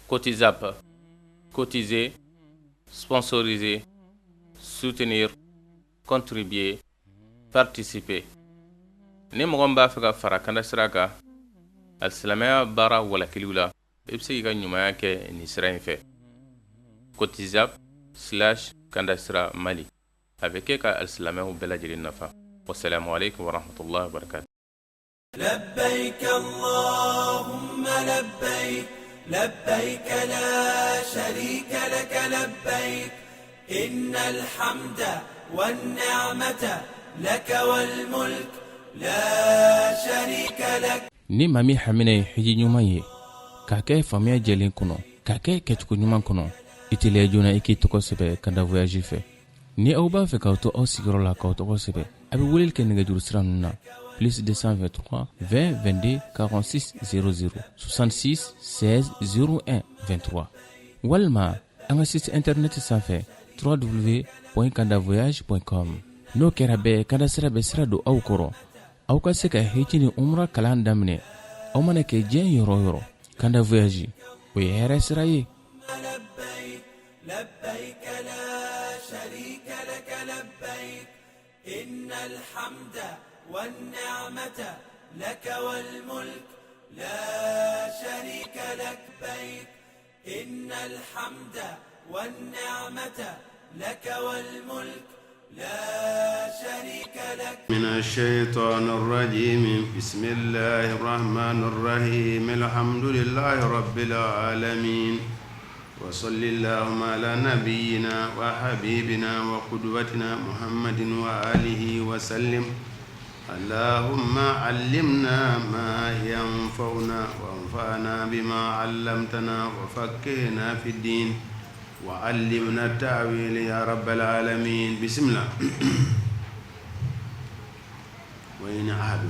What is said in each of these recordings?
Cotisap, cotiser, sponsoriser, soutenir, contribuer, participer. Ni mɔgɔ min b'a fɛ ka fara Kanda sira kan alisilamɛya baara walakiliw la i bɛ se k'i ka ɲumanya kɛ nin sira in fɛ. Cotisap/Kanda sira Mali a bɛ kɛ ka alisilamɛw bɛɛ lajɛlen nafa. Wassalamu alaikum warahmatullahi wabarakatuh. لبيك اللهم لبيك لبيك لا شريك لك لبيك إن الحمد والنعمة لك والملك لا شريك لك. Ni maa min hamina ye hiji ɲuman ye k'a kɛ faamuya jɛlen kɔnɔ k'a kɛ kɛcogo ɲuman kɔnɔ i teliya joona i k'i tɔgɔ sɛbɛ Kanda voyage fɛ. Ni aw b'a fɛ k'aw to aw sigiyɔrɔ la k'aw tɔgɔ sɛbɛ a bɛ weleli kɛ nɛgɛjuru sira ninnu na plus 223 20 22 46 00 66 16 01 23 walima an ka site internet sanfɛ www.kandavoyage.com. n'o kɛra bɛɛ Kanda sira bɛ sira don aw kɔrɔ aw ka se ka hiji ni umra kalan daminɛ aw mana kɛ diɲɛ yɔrɔ yɔrɔ. Kanda voyage o ye hɛrɛ sira ye. لبيك لا شريك لك لبيك إن الحمد والنعمة لك والملك لا شريك لك بيك إن الحمد والنعمة لك والملك لا شريك لك. من الشيطان الرجيم بسم الله الرحمن الرحيم الحمد لله رب العالمين وصل اللهم على نبينا وحبيبنا وقدوتنا محمد وآله وسلم. اللهم علمنا ما ينفعنا وانفعنا بما علمتنا وفقهنا في الدين وعلمنا التأويل يا رب العالمين. بسم الله. وإن أحد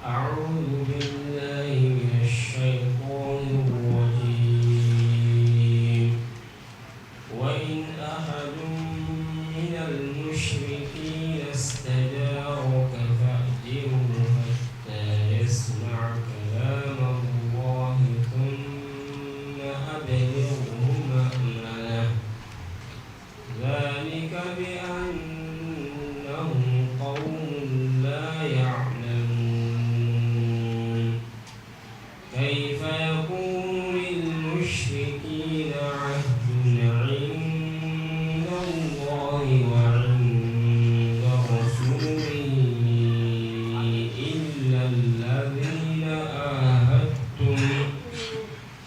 أعوذ بالله من الشيطان الرجيم وإن أحد من المشركين استجارك فأجره حتى يسمع كلام الله ثم أبلغه مأمنه ذلك بأنهم قوم لا يعلمون. كيف يكون للمشركين عهد عند الله وعند رسوله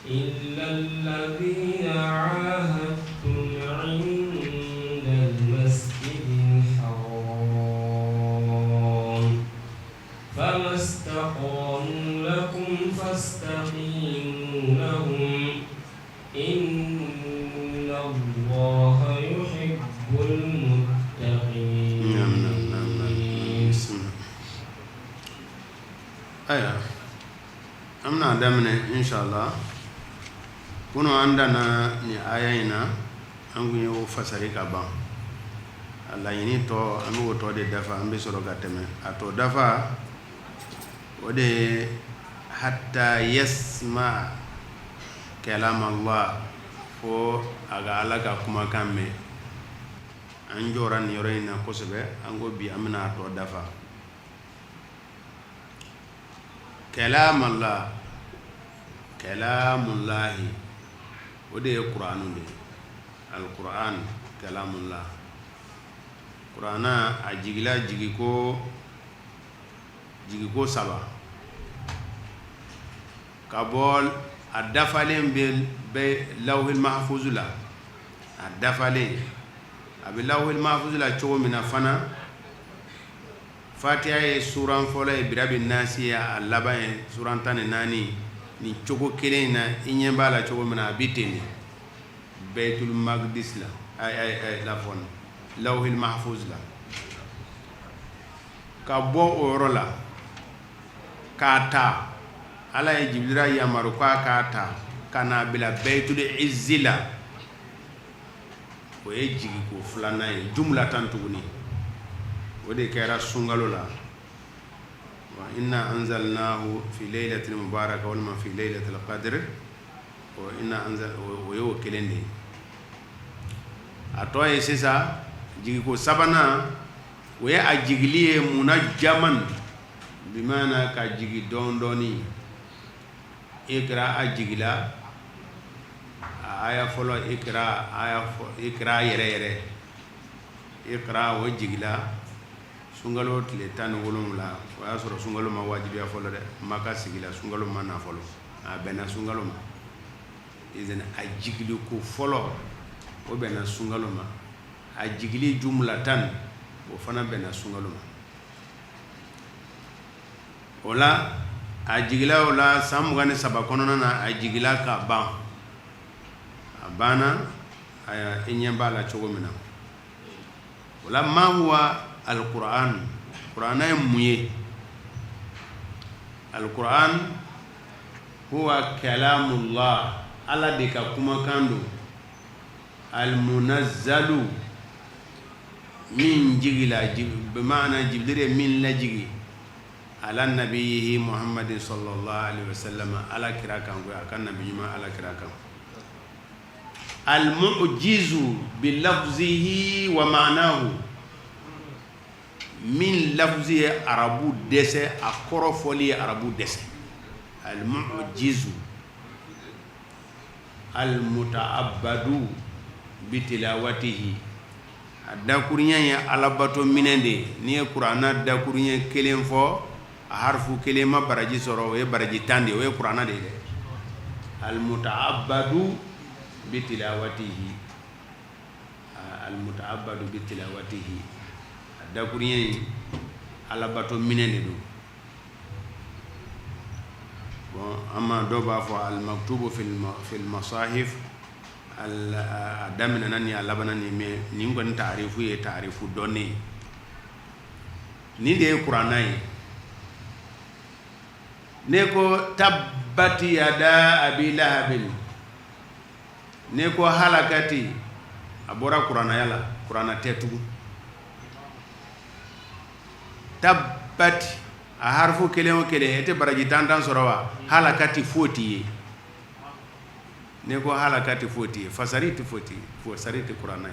إلا الذين عاهدتم عند المسجد الحرام فما استقاموا لكم فاستقيموا لهم إن الله يحب المتقين. بسم الله. أيوة أمنا دمنا إن شاء الله كونوا عندنا آياتنا أنغني وفسري كبا الله يني تو أنغو تو دي دفع أمبي سورو كتمه أتو دفع ودي حتى يسمع كلام الله فو أغالا كما كامي أنجوران يورينا كوسبه أنغو بي أمنا تو دفع كلام الله كلام الله ودي القرآن دي القرآن كلام الله قرآن أجيلا جيكو سبا كابول الدفالين بلوح المحفوظ لا الدفالين أبي لوح المحفوظ لا تشو من فنا فاتحة سورة فولا برب الناس يا اللبان سورة تاني ni chogo kelena inyembala chogo mena biteni Baitul Maqdis la ay la fon lawhil mahfuz la ka bo oro la kata ala e jibrila yamaru ka kata kana bila Baitul Izzila o e jigi ko fulana e jumla tan tuguni o de kera sungalo la وإنا أنزلناه في ليلة مباركة ولما في ليلة القدر o inna anzal o yo kelen de a to ye sisa jigi ko sabana o ye a jigili ye munajjaman bimana ka jigi dondoni ikra a jigila aya folo ikra yere ikra o jigila sungalo tile 17 o ya soro sungalo ma wajibiya folo de maka sigila sungalo ma na folo a bena sungalo ma izena a jigili ko folo o bena sungalo ma a jigili jumlatan o fana bena sungalo ma ola a jigila ola samugani saba konona na a jigila ka ban a bana aya inyamba la cogo mina wala ma huwa alquran qur'ana muye alquran huwa kalamullah ala de ka kuma kando almunazzalu min jigila bi maana jibril min la jigi ala nabiyhi muhammadin sallallahu alaihi wasallam ala kirakan ko akan nabiyyi ma ala kirakan al-mu'jizu bi lafzihi wa ma'nahu min lafzi arabu dese akoro foli arabu dese al-mu'jizu al-muta'abbadu bi tilawatihi adakurinya ya alabato minende ni qur'ana dakurinya kelen fo harfu kelema baraji soro e baraji tande o qur'ana de al-muta'abbadu bitilawatihi almutaabbadu bitilawatihi dakuriyen alabato minene do bon amma do ba fo almaktubu fil masahif damina nan ya labana ni me ni ngon ta'rifu ye ta'rifu donné ni de qur'anai ne ko tabbati yada abi lahabin ne ko halakati abora qur'ana yala qur'ana tetugu tabbat a harfu kelen o kelen ete baraji tantan sorowa halakati foti ne ko halakati foti fasariti foti fo sariti qur'ana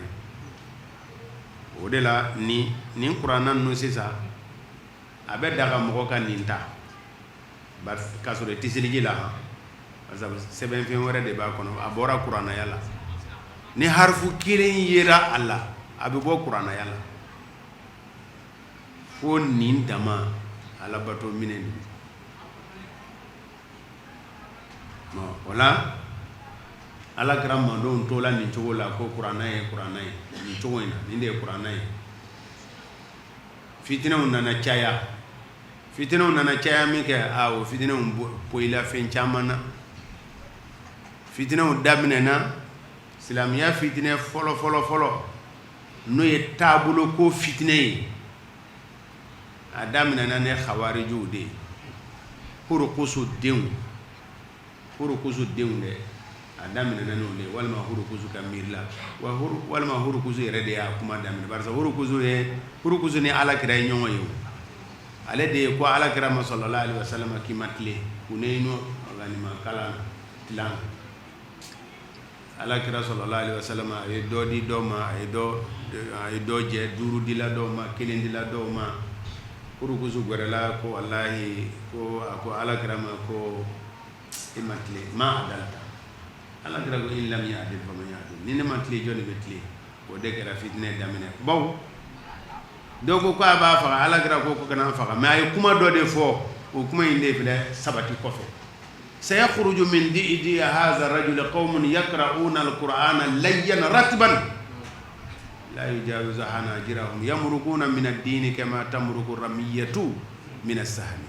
o de la ni qur'ana no sisa abe daga mo kan ninta bar kasore tisiliji la azabu seben fen wara de ba kono abora qur'ana yala ni harfu kiren yera alla abi bo qur'ana yala fo nin dama ala bato minen no wala ala grama don tola ni chogola ko qur'ana ye ni chogoina ni de qur'ana ye fitina unana chaya mi ke awo fitina poila fen chamana fitina dabnena islamiya fitina folo no ye tabulo ko fitina yi adamna ne khawariju de hurukusu deun de adamna no le walma hurukusu kamirla walma hurukusu yere de ya kuma damna barza hurukusu ne ala kira nyongo yo ale de ko ala kira sallallahu alaihi wasallam kimatle kuneno ganima kala tilan ala kira sallallahu alaihi wasallam ay do di do ma ay do je duru di la do ma kelen di la do ma kurukuzu gorela ko wallahi ko ala kira ma ko imatle ma adalta ala kira ko illam ya'dil fa man ya'dil ni ne matle joni betle ko de kira fitne damine baw dogo ko aba fa ala kira ko kana fa ma ay kuma do de fo o kuma inde fele sabati ko fe سيخرج من دئدي هذا الرجل قوم يقرؤون القرآن ليا رتبا لا يجاوز حناجرهم يمرقون من الدين كما تمرق الرمية من السهم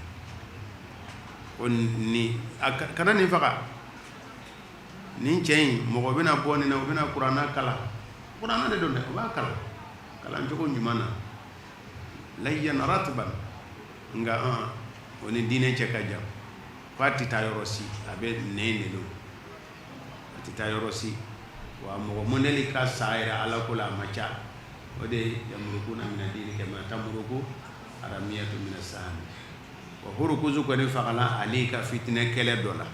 وني كنا نفقا نينشين مغبنا بوني نغبنا قرآن قرآن ده دون ده كلا نجوكو نجمانا ليا رتبا nga oni dine chekaja fati tayorosi abe nene do fati tayorosi wa mo moneli ka saira ala kula macha ode yamrukuna min adini kama tamruku aramiyatu min asami wa hurukuzu ko ni faqala alika fitna kele dola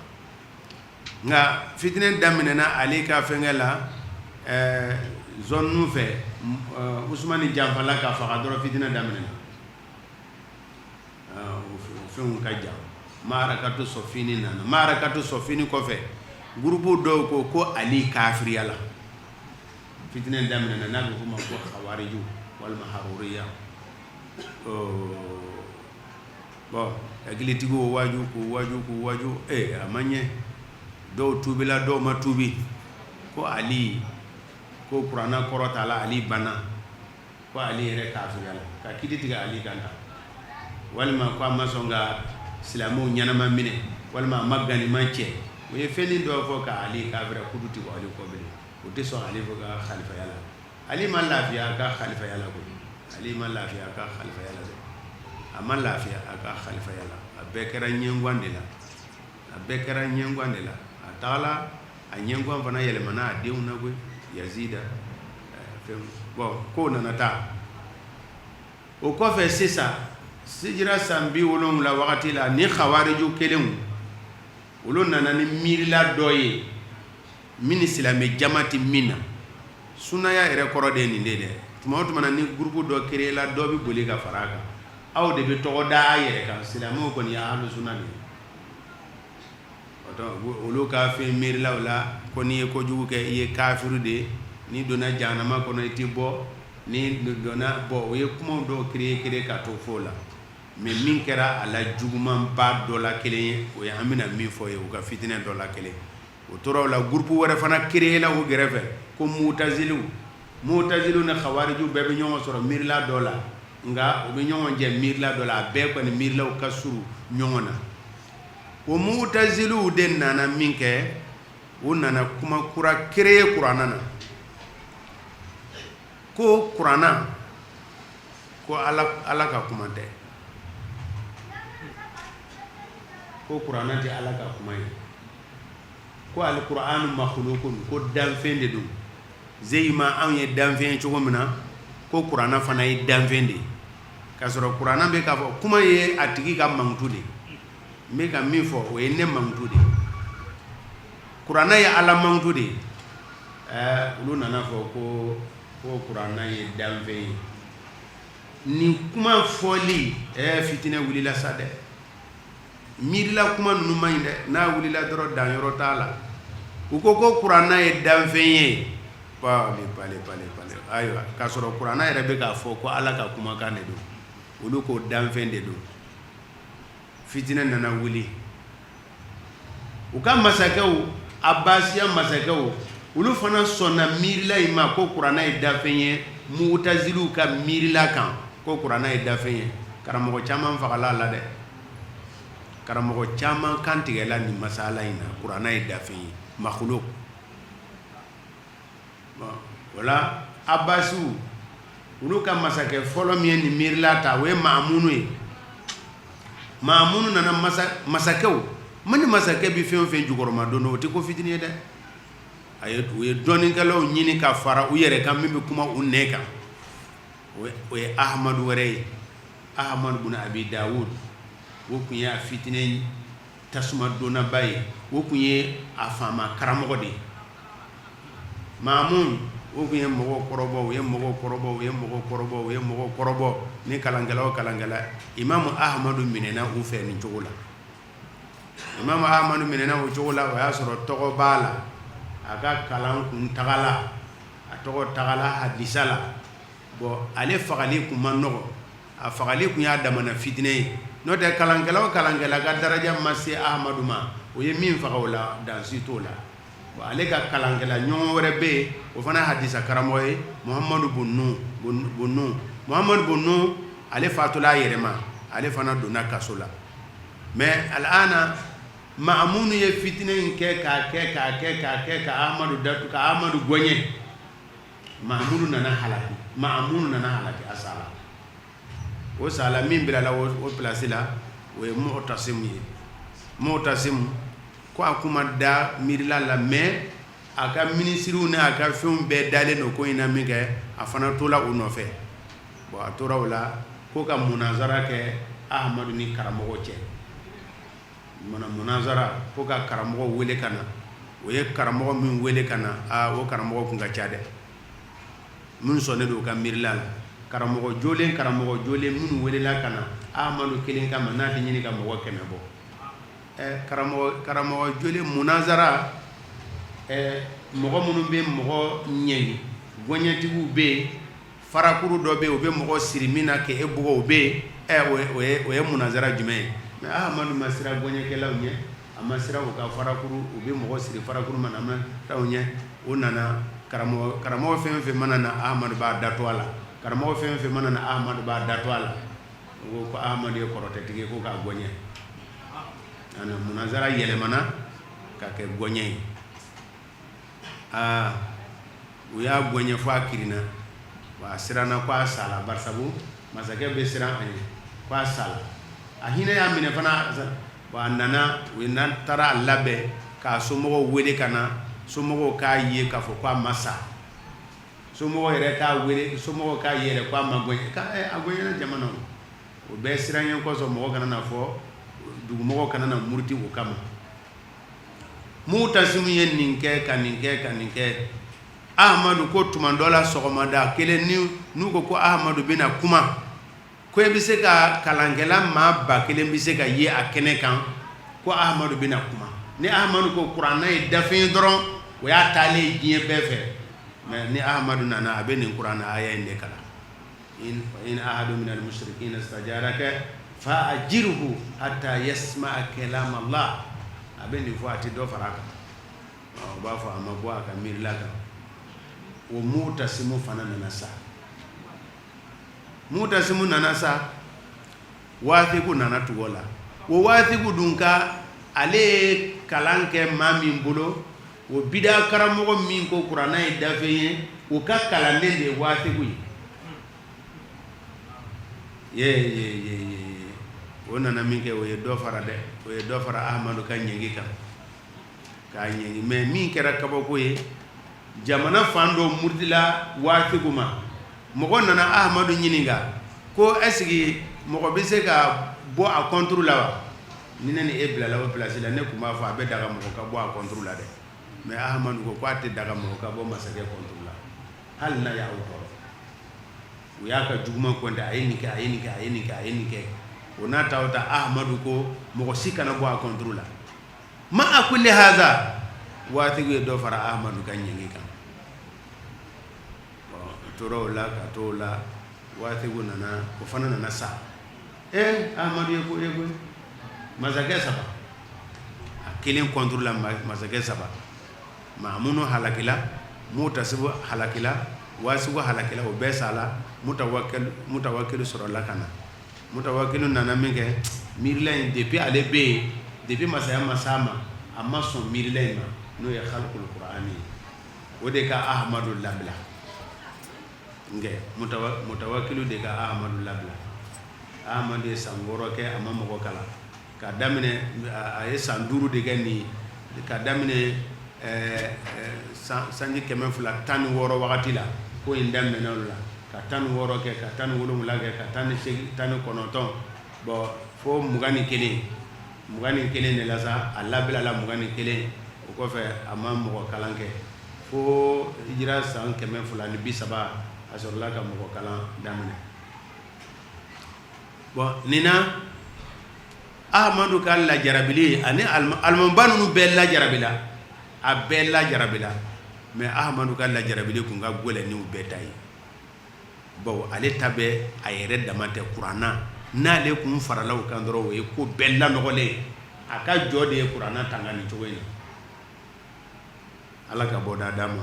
nga fitine daminena ali ka fengela zone nu fe Ousmane Janfala ka faga doro fitine daminena fen ka jam marakatu sofini nana marakatu sofini ko fe groupe do ko ali kafir yala fitine daminena na ko ma ko khawariju wal maharuriya bon agili tigo waju amanye do tubila do matubi ko ali ko qur'ana korota ala ali bana ko ali re kafir yala ka kiti tiga ali kanda walma ko masonga islamu nyanama mine walma magani manche we feni do fo ka ali kafir kuduti ko ali ko bele o te so ali fo ka khalifa yala ali man lafiya ka khalifa yala ko ali man lafiya ka khalifa yala aman lafiya aka khalifa yala abekera nyengwande la atala a nyengwan fana yele mana adeuna go yazida bon ko nanata o ko fe sisa sijira sambi wolon la wakati la ni khawariju kelemu wolon nanani mirila doye min islami jamati mina sunaya ere korode ni dede tumoto manani groupe do créer la do bi boli ka faraka aw de be to da yere kan islamo ko ni ahlu sunna ni oto olu ka fe mirila wala ko ni ko jugu ke ye kafiru de ni dona janama ko no tibo ni dona bo ye kuma do créer ka to fola mais min kera ala juguman ba do la kelen o ya amina min fo ye o ka fitine do la kelen o toro la groupe wara fana créer la o grefe ko mutazilu na khawariju bebe ñoo soro mirla do la nga o be ñoo je mirla do la be ko ni mirla o kasuru ñoo na o mutazilu den nana min ke o nana kuma kura créer qur'ana na ko qur'ana ko ala ka kuma de ko qur'ana ti ala ka kuma yi ko al qur'anu makhluqun ko danfende dum zeyma an ye danfen cogo mina ko qur'ana fana ye danfende ka soro qur'ana be ka fo kuma ye atigi ka mangutu de me ka min fo o ye ne mangutu de qur'ana ye ala mangutu de ulu nana fo ko qur'ana ye danfen ni kuma foli fitine wulila sade mirila kuma nunu mayi de na wulila doro dan yoro tala uko ko qur'ana ye danfen pale aywa ka soro qur'ana yere be ka fo ko ala ka kuma kan de do ulu ko danfen de do fitina nana wuli uka masakaw abbasiya masakaw ulu fana sonna mirila ima ko qur'ana ye danfen ye mu'tazilu ka mirila kan ko qur'ana ye danfen ye karamogo chaman fagala la de karamogo chaman kan tigela ni masala ina qur'ana ye danfen ye makhluq wala abbasu ulu ka masake folo mi ni mirla ta we maamunu nana masakew mani masake bi fen jugoroma dono ti ko fitini de ayet we doni kala nyini ka fara u yere kam mi kuma uneka we ahmad ibn abi daud wo kunya fitine tasuma dona baye wo kunye afama karamogo de Mamun o bien mogo korobo ni kalangala Imam Ahmadu minena u fe ni jogola Imam Ahmadu minena u jogola wa yasoro togo bala aga kalan kun tagala atogo tagala hadisala bo ale fagali kuma nogo a fagali kun ya damana fitne no de kalangala ga daraja masi Ahmadu ma o ye min fagawla dan sitola ale ka kalangela ñoo wara be o fana hadisa karamoy Muhammadu bunnu ale fatula yerema ale fana dona kasola mais alana Ma'mun ye fitne ke ka Ahmadu datu ka Ahmadu gonye Ma'mun nana halaki asala o sala min bila la o place la o mu'tasim ko akuma da mirila la mais aka ministru ne aka fum be dale no ko ina mige afana tola uno fe bo atora wala ko ka munazara ke Ahmadu ni karamogo che munazara ko ka karamogo wele kana o ye karamɔgɔ min wele ka na o karamɔgɔ kun ka ca dɛ minnu sɔnnen don ka miirila la karamɔgɔ jolen minnu welela ka na Ahmadu kelen kama n'a tɛ ɲini ka mɔgɔ 100 bɔ karamɔgɔ jolen munazara mɔgɔ minnu bɛ mɔgɔ ɲɛgi gɔɲɛtigiw bɛ yen farakuru dɔ bɛ yen o bɛ mɔgɔ siri min na k'e bugɔ o bɛ yen o ye munazara jumɛn ye mais Ahmadu ma sira gɔɲɛkɛlaw ɲɛ a ma sira o ka farakuru u bɛ mɔgɔ siri farakuru mana ma taw ɲɛ o nana karamɔgɔ fɛn fɛn mana na Ahmadu b'a dato a la karamɔgɔ fɛn fɛn mana na Ahmadu b'a dato a la ko Ahmadu ye kɔrɔtɛtigi ko k'a gɔɲɛ ana munazara yɛlɛmana ka kɛ gɔɲɛ ye u y'a gɔɲɛ fɔ a kirina wa a siranna ko a sala barisabu masakɛ bɛ siran a ɲɛ ko a sala a hinɛ y'a minɛ fana wa a nana u taara a labɛn k'a somɔgɔw wele ka na somɔgɔw k'a ye k'a fɔ ko a ma sa somɔgɔw yɛrɛ k'a wele somɔgɔw k'a ye yɛrɛ ko a ma gɔɲɛ a gɔɲɛna jamana o bɛɛ siranɲɛ kɔsɔn mɔgɔ kana na fɔ dugumɔgɔw kana na muruti o kama Mu'tasimu ye nin kɛ ka nin kɛ Ahmadu ko tuma dɔ la sɔgɔmada kelen n'u ko Ahmadu bɛna kuma ko e bɛ se ka kalankɛla maa 1000 bɛ se ka ye a kɛnɛ kan ko Ahmadu bɛna kuma ni Ahmadu ko kuranɛ ye dafɛn dɔrɔn o y'a taalen ye diɲɛ bɛɛ fɛ mais ni Ahmadu nana a bɛ nin kuranɛ aya in de kalan in ahadu minal mushrikina istajaraka fa ajirhu hatta yasma'a kalam Allah a bɛ nin fɔ a tɛ dɔ fara a kan o b'a fɔ a ma bɔ a ka miirila kan o Mu'tasimu fana nana sa Mu'tasimu nana sa Wathiqu nana tugu la o Wathiqu dun ka ale ye kalan kɛ maa min bolo o bida karamɔgɔ min ko kuranɛ ye dafɛn ye o ka kalanden de ye Wathiqu ye o nana min kɛ o ye dɔ fara dɛ o ye dɔ fara Ahmadu ka ɲɛngi kan k'a ɲɛngi mais min kɛra kabako ye jamana fan dɔ murutila Wathiqu ma mɔgɔ nana Ahmadu ɲininka ko est-ce que mɔgɔ bɛ se ka bɔ a contre la wa ni ne ni e bilala o place la ne tun b'a fɔ a bɛ daga mɔgɔ ka bɔ a contre la dɛ mais Ahmadu ko a tɛ daga mɔgɔ ka bɔ masakɛ contre la hali n'a y'aw tɔɔrɔ u y'a ka juguman kɔnte a ye nin kɛ o n'a ta o ta Ahmadu ko mɔgɔ si kana bɔ a contre la ma a kulli haza Wathiqu ye dɔ fara Ahmadu ka ɲɛngi kan tora o la ka to o la Wathiqu nana o fana nana sa Ahmadu ye ko masakɛ 3 a kelen contre la masakɛ 3 Ma'munu halakila Mu'tasimu halakila Wathiqu halakila o bɛɛ sala Mutawakkilu sɔrɔla ka na Mutawakkilu nana min kɛ miirila in depuis ale bɛ yen depuis masaya ma s'a ma a ma sɔn miirila in ma n'o ye khalqul Qur'ani o de ka Ahmadu labila Mutawakkilu de ka Ahmadu labila Ahmadu ye san 6 kɛ a ma mɔgɔ kalan ka daminɛ a ye san 5 de kɛ nin ka daminɛ sanji 216 wagati la ko in daminɛna o la ka 16 kɛ ka 17 kɛ ka 19 bon fo 21 de la sa a labila la 21 o kɔfɛ a ma mɔgɔ kalan kɛ fo hijira san 230 a sɔrɔla ka mɔgɔ kalan daminɛ bon nin na Ahmadu ka lajarabili ani almanba ninnu bɛɛ lajarabila a bɛɛ lajarabila mais Ahmadu ka lajarabili kun ka gɛlɛn ni u bɛɛ ta ye bon ale ta bɛ a yɛrɛ dama tɛ kuranna n'ale kun farala o kan dɔrɔn o ye ko bɛɛ lanɔgɔlen a ka jɔ de ye kuranna tanga nin cogo in na Ala ka bɔda d'a ma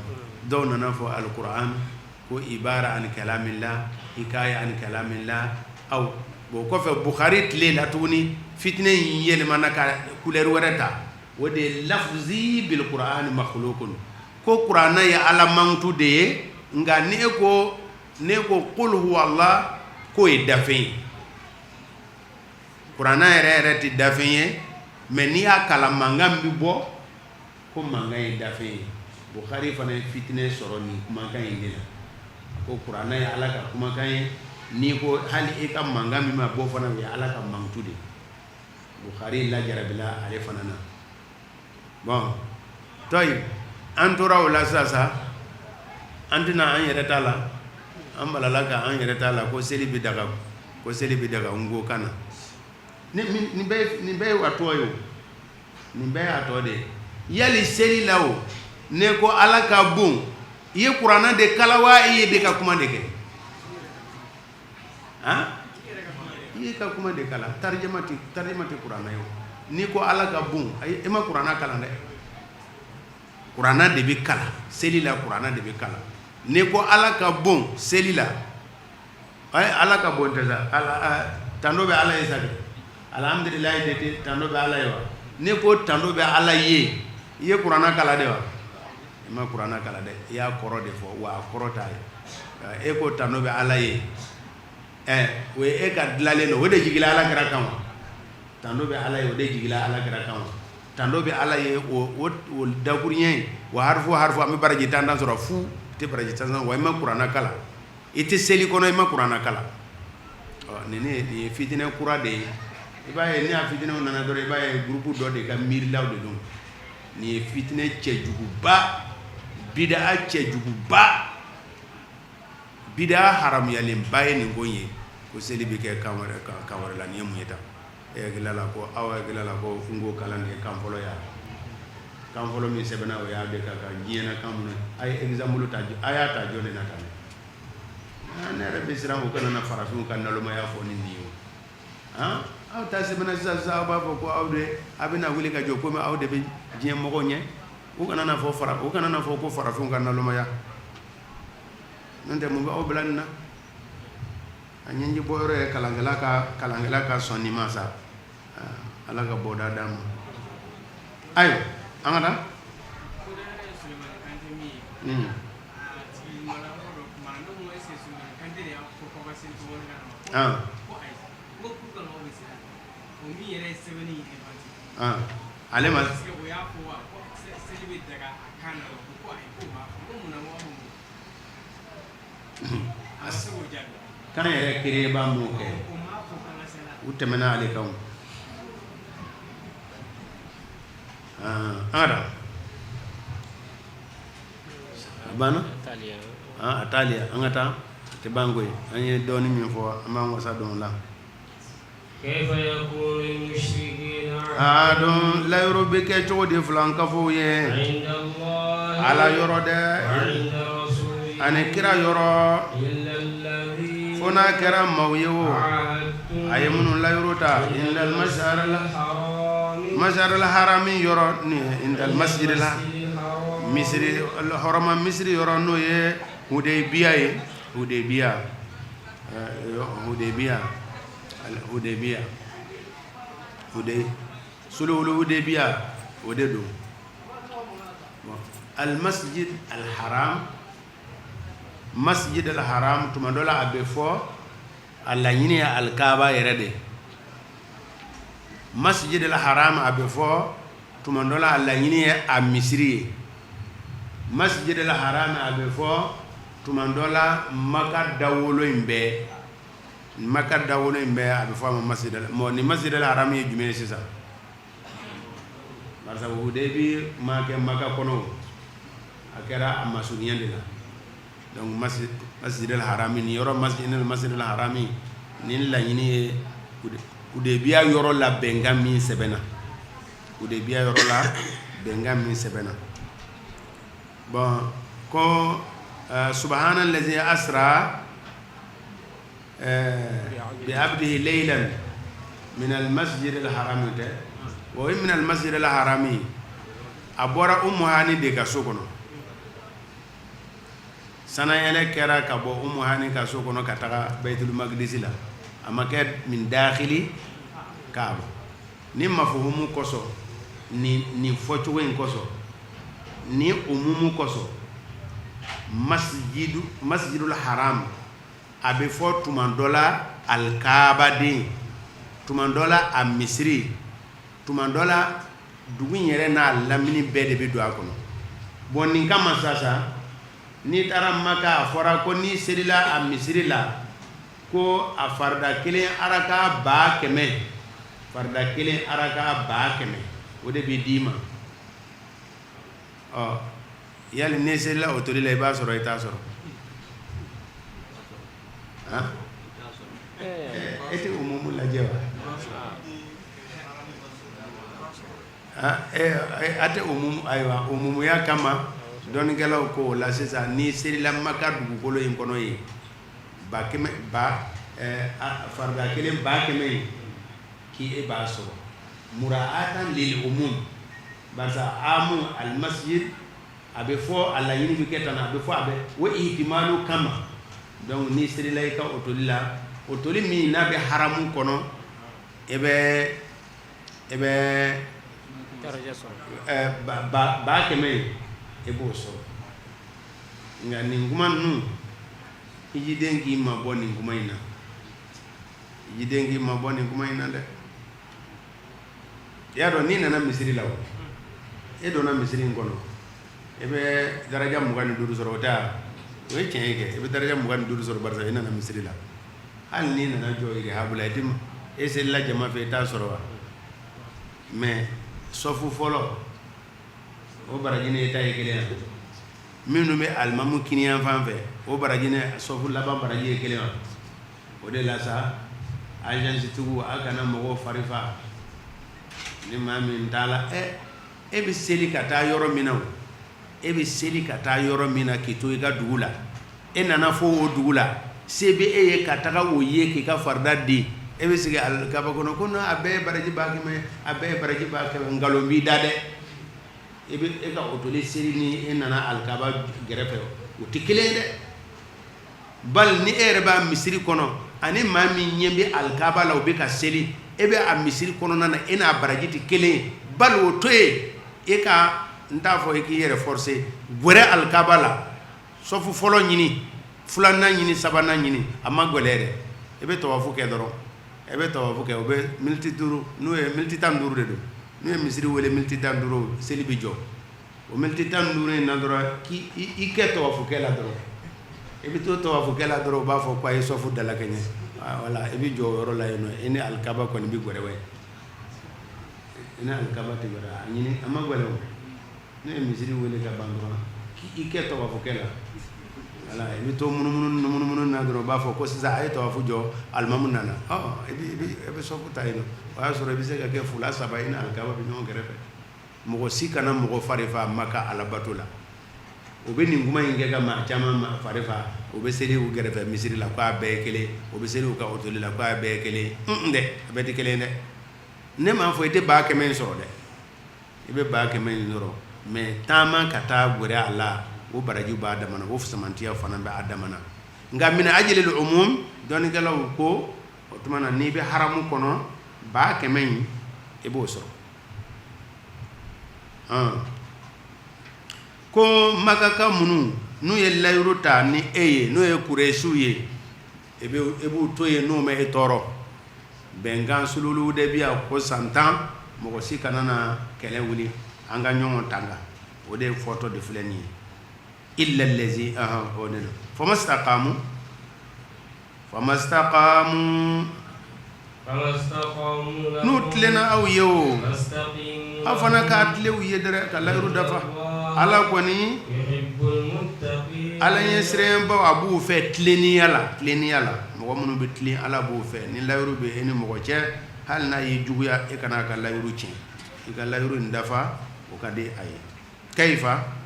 dɔw nana fɔ alquran ko ibara an kalamillah hikaya an kalamillah aw bon kɔfɛ Bukhari tile la tuguni fitinɛ in yɛlɛmana ka couleur wɛrɛ ta o de ye lafzi bil qur'an makhluqun ko kuranna ye Ala mankutu de ye nka ne ko qul huwa Allah ko ye dafɛn ye kuranna yɛrɛ tɛ dafɛn ye mais n'i y'a kalan mankan bi bɔ ko mankan ye dafɛn ye Bukhari fana ye fitinɛ sɔrɔ nin kumakan in de la ko kuranna ye Ala ka kumakan ye ni ko hali e ka mankan min ma bɔ fana o ye Ala ka mankutu de Bukhari lajarabila ale fana na bon toy an tora wala sasa an tɛna an yɛrɛ ta la an balala ka an yɛrɛ ta la ko seli bi daga ngo kana nin bɛɛ ye a tɔ ye o nin bɛɛ y'a tɔ de ye yali seli la o ne ko ala ka bon i ye kuranɛ de kala wa i ye de ka kuma de kɛ han i ye ka kuma de kala tarjama ti kuranɛ ye o ni ko ala ka bon i ma kuranɛ kalan dɛ kuranɛ de bɛ kala seli la kuranɛ de bɛ kala ni ko ala ka bon seli la ala ka bon tɛ sa tando bɛ ala ye sa de alhamdulilayi de tɛ tando bɛ ala ye wa ni ko tando bɛ ala ye i ye kuranɛ kala de wa i ma kuranɛ kala dɛ i y'a kɔrɔ de fɔ wa a kɔrɔ t'a ye e ko tando bɛ ala ye o ye e ka dilanlen don o de jigila ala kɛra kan wa tando bɛ ala ye o de jigila ala kɛra kan wa tando bɛ ala ye o dakuruɲɛ wa harifu an bɛ baraji tan sɔrɔ fu tɛ baraji tan sɔrɔ wa i ma kuranɛ kala i tɛ seli kɔnɔ i ma kuranɛ kala nin ye fitinɛ kura de ye i b'a ye ni a fitinɛw nana dɔrɔn i b'a ye gurupu dɔ de ka miirilaw de don nin ye fitinɛ cɛjuguba bidaa cɛjuguba bidaa haramuyalenba ye nin ko in ye ko seli bɛ kɛ kan wɛrɛ la nin ye mun ye tan e hakilila la ko aw hakilila la ko n ko kalan de kan fɔlɔ ya kan fɔlɔ min sɛbɛnna o y'a de ka diɲɛna kan minnu a ye exemple ta a y'a ta jɔn de na tan ne yɛrɛ bɛ siran o kana na farafinw ka nalomaya fɔ ni nin ye o aw ta sɛbɛnna sisan aw b'a fɔ ko aw de a bɛna wuli ka jɔ komi aw de bɛ diɲɛ mɔgɔw ɲɛ u kana na fɔ ko farafinw ka nalomaya n'o tɛ mun bɛ aw bila nin na a ɲɛji bɔ yɔrɔ ye kalankɛla ka sɔn nin ma sa ala ka bɔda d'a ma ayiwa an ka taa ale ma kan yɛrɛ kere b'a m'o kɛ u tɛmɛna ale kan an ka taa a banna a taaliya an ka taa tɛ ban koyi an ye dɔɔnin min fɔ an b'an wasa dɔn o la a dɔn layɔrɔ bɛ kɛ cogo di filankafow ye ala yɔrɔ dɛ ani kira yɔrɔ fo n'a kɛra maaw ye o a ye minnu layɔrɔ ta indal masharil harami yɔrɔ ni indal masjidil misiri hɔrɔma misiri yɔrɔ n'o ye Hudaybiya ye sulhul Hudaybiya o de don al masjid al haram masjid al haram tuma dɔ la a bɛ fɔ a laɲini ye alkaaba yɛrɛ de masjid al haram a bɛ fɔ tuma dɔ la a laɲini ye a misiri ye masjid al haram a bɛ fɔ tuma dɔ la maka dawolo in bɛɛ a bɛ fɔ a ma masjid al ni masjid al haram ye jumɛn ye sisan barisa Hudaybiya ma kɛ maka kɔnɔ a kɛra a masurunya de la donc masjid al harami ni yɔrɔ masjid al harami ni laɲini ye Hudaybiya yɔrɔ la bɛnkan min sɛbɛnna bon ko subhana allazi asra bi abdihi laylan min al masjid al harami wa min al masjid al harami a bɔra Ummu Hani de ka so kɔnɔ sanayɛlɛ kɛra ka bɔ Ummu Hani ka so kɔnɔ ka taga Baitul Maqdis la a ma kɛ min dakhili Kaaba ni mafuhumu kɔsɔ ni fɔcogo in kɔsɔ ni umumu kɔsɔ masjidul haram a bɛ fɔ tuma dɔ la alkaaba den tuma dɔ la a misiri tuma dɔ la dugu in yɛrɛ n'a lamini bɛɛ de bɛ don a kɔnɔ bon nin kama sasa n'i taara Maka a fɔra ko n'i selila a misiri la ko a farida kelen araka 100,000 o de bɛ d'i ma yali ne selila o toli la i b'a sɔrɔ i t'a sɔrɔ e tɛ umumu lajɛ wa a tɛ umumu ayiwa umumuya kama dɔnnikɛlaw ko o la sisan ni selila Maka dugukolo in kɔnɔ ye farida kelen 100,000 ye k'i e b'a sɔrɔ muraatan lil umum barisa amu al masjid a bɛ fɔ a laɲini bɛ kɛ tan a bɛ fɔ a bɛ o ihtimalu kama donc ni serila i ka otoli la otoli min n'a bɛ haramu kɔnɔ e bɛ ba kɛmɛ ye e b'o sɔrɔ nka nin kuma ninnu hijiden k'i mabɔ nin kuma in na hijiden k'i mabɔ nin kuma in na dɛ i y'a dɔn n'i nana misiri la o e donna misiri in kɔnɔ e bɛ daraja 25 sɔrɔ o tɛ o ye tiɲɛ ye kɛ e bɛ daraja 25 sɔrɔ barisa e nana misiri la hali n'i nana jɔ irihabu la e selila jama fɛ i t'a sɔrɔ wa mais sɔfu fɔlɔ o baraji ni e ta ye kelen ya minnu bɛ alimamu kiniyan fan fɛ o baraji ni sɔfu laban baraji ye kelen wa o de la sa agence tigiw a kana mɔgɔw farifa ni maa min t'a la e bɛ seli ka taa yɔrɔ min na o e bɛ seli ka taa yɔrɔ min na k'i to i ka dugu la e nana fɔ o dugu la se bɛ e ye ka taga o ye k'i ka farida di e bɛ sigi alikaba kɔnɔ ko non a bɛɛ ye baraji 100,000 a bɛɛ ye baraji 100,000 nkalon b'i da dɛ e ka otoli seli ni e nana alikaba gɛrɛfɛ o tɛ kelen ye dɛ bali ni e yɛrɛ b'a misiri kɔnɔ ani maa min ɲɛ bɛ alikaba la o bɛ ka seli e bɛ a misiri kɔnɔna na e n'a baraji tɛ kelen ye bali o to ye e ka n t'a fɔ e k'i yɛrɛ forcer gwɛrɛ alikaba la sɔfu fɔlɔ ɲini 2nan ɲini 3nan ɲini a ma gɛlɛ dɛ e bɛ tawafu kɛ dɔrɔn e bɛ tawafu kɛ o bɛ miniti 5 n'o ye miniti 15 de don n'u ye misiri wele miniti 15 seli bɛ jɔ o miniti 15 in na dɔrɔn i kɛ tawafu kɛ la dɔrɔn e bɛ to tawafu kɛ la dɔrɔn o b'a fɔ ko a ye sɔfu dalakɛ ɲɛ wala e bɛ jɔ o yɔrɔ la yen nɔ e ni alikaba kɔni bɛ gwɛrɛ wɛ e ni alikaba tɛ gwɛrɛ a ɲini a ma gwɛrɛ o ne ye misiri wele ka ban dɔrɔn i kɛ tawafu kɛ la wala i bɛ to munumunu na dɔrɔn o b'a fɔ ko sisan a ye tawafu jɔ alimamu nana e bɛ sɔfu ta yen nɔ o y'a sɔrɔ i bɛ se ka kɛ 2 3 i ni alikaba bɛ ɲɔgɔn kɛrɛfɛ mɔgɔ si kana mɔgɔ farifa Maka alabato la o bɛ nin kuma in kɛ ka maa caman farifa o bɛ seli u kɛrɛfɛ misiri la k'a bɛɛ ye kelen o bɛ seli u ka otoli la k'a bɛɛ ye kelen dɛ a bɛɛ tɛ kelen dɛ ne m'a fɔ i tɛ 100,000 in sɔrɔ dɛ i bɛ 100,000 in sɔrɔ mais taama ka taa gwɛrɛ a la o baraji b'a damana o fusamantiya fana bɛ a damana nka min ajlil umum dɔnnikɛlaw ko o tuma na n'i bɛ haramu kɔnɔ 100,000 in i b'o sɔrɔ ko Makaka minnu n'u ye layiru ta ni e ye n'o ye Kuresiw ye e b'u to yen n'o ma e tɔɔrɔ bɛnkan sululu de bi yan ko san 10 mɔgɔ si kana na kɛlɛ wuli an ka ɲɔgɔn tanga o de fɔtɔ de filɛ nin ye illa allazi o de don famastaqamu n'u tilenna aw ye o aw fana k'a tile u ye dɛrɛ ka layiru dafa ala kɔni ala ɲɛ siranbaw a b'u fɛ tileniya la mɔgɔ minnu bɛ tilen ala b'u fɛ ni layiru bɛ e ni mɔgɔ cɛ hali n'a ye juguya e kana ka layiru tiɲɛ i ka layiru in dafa o ka di a ye kayifa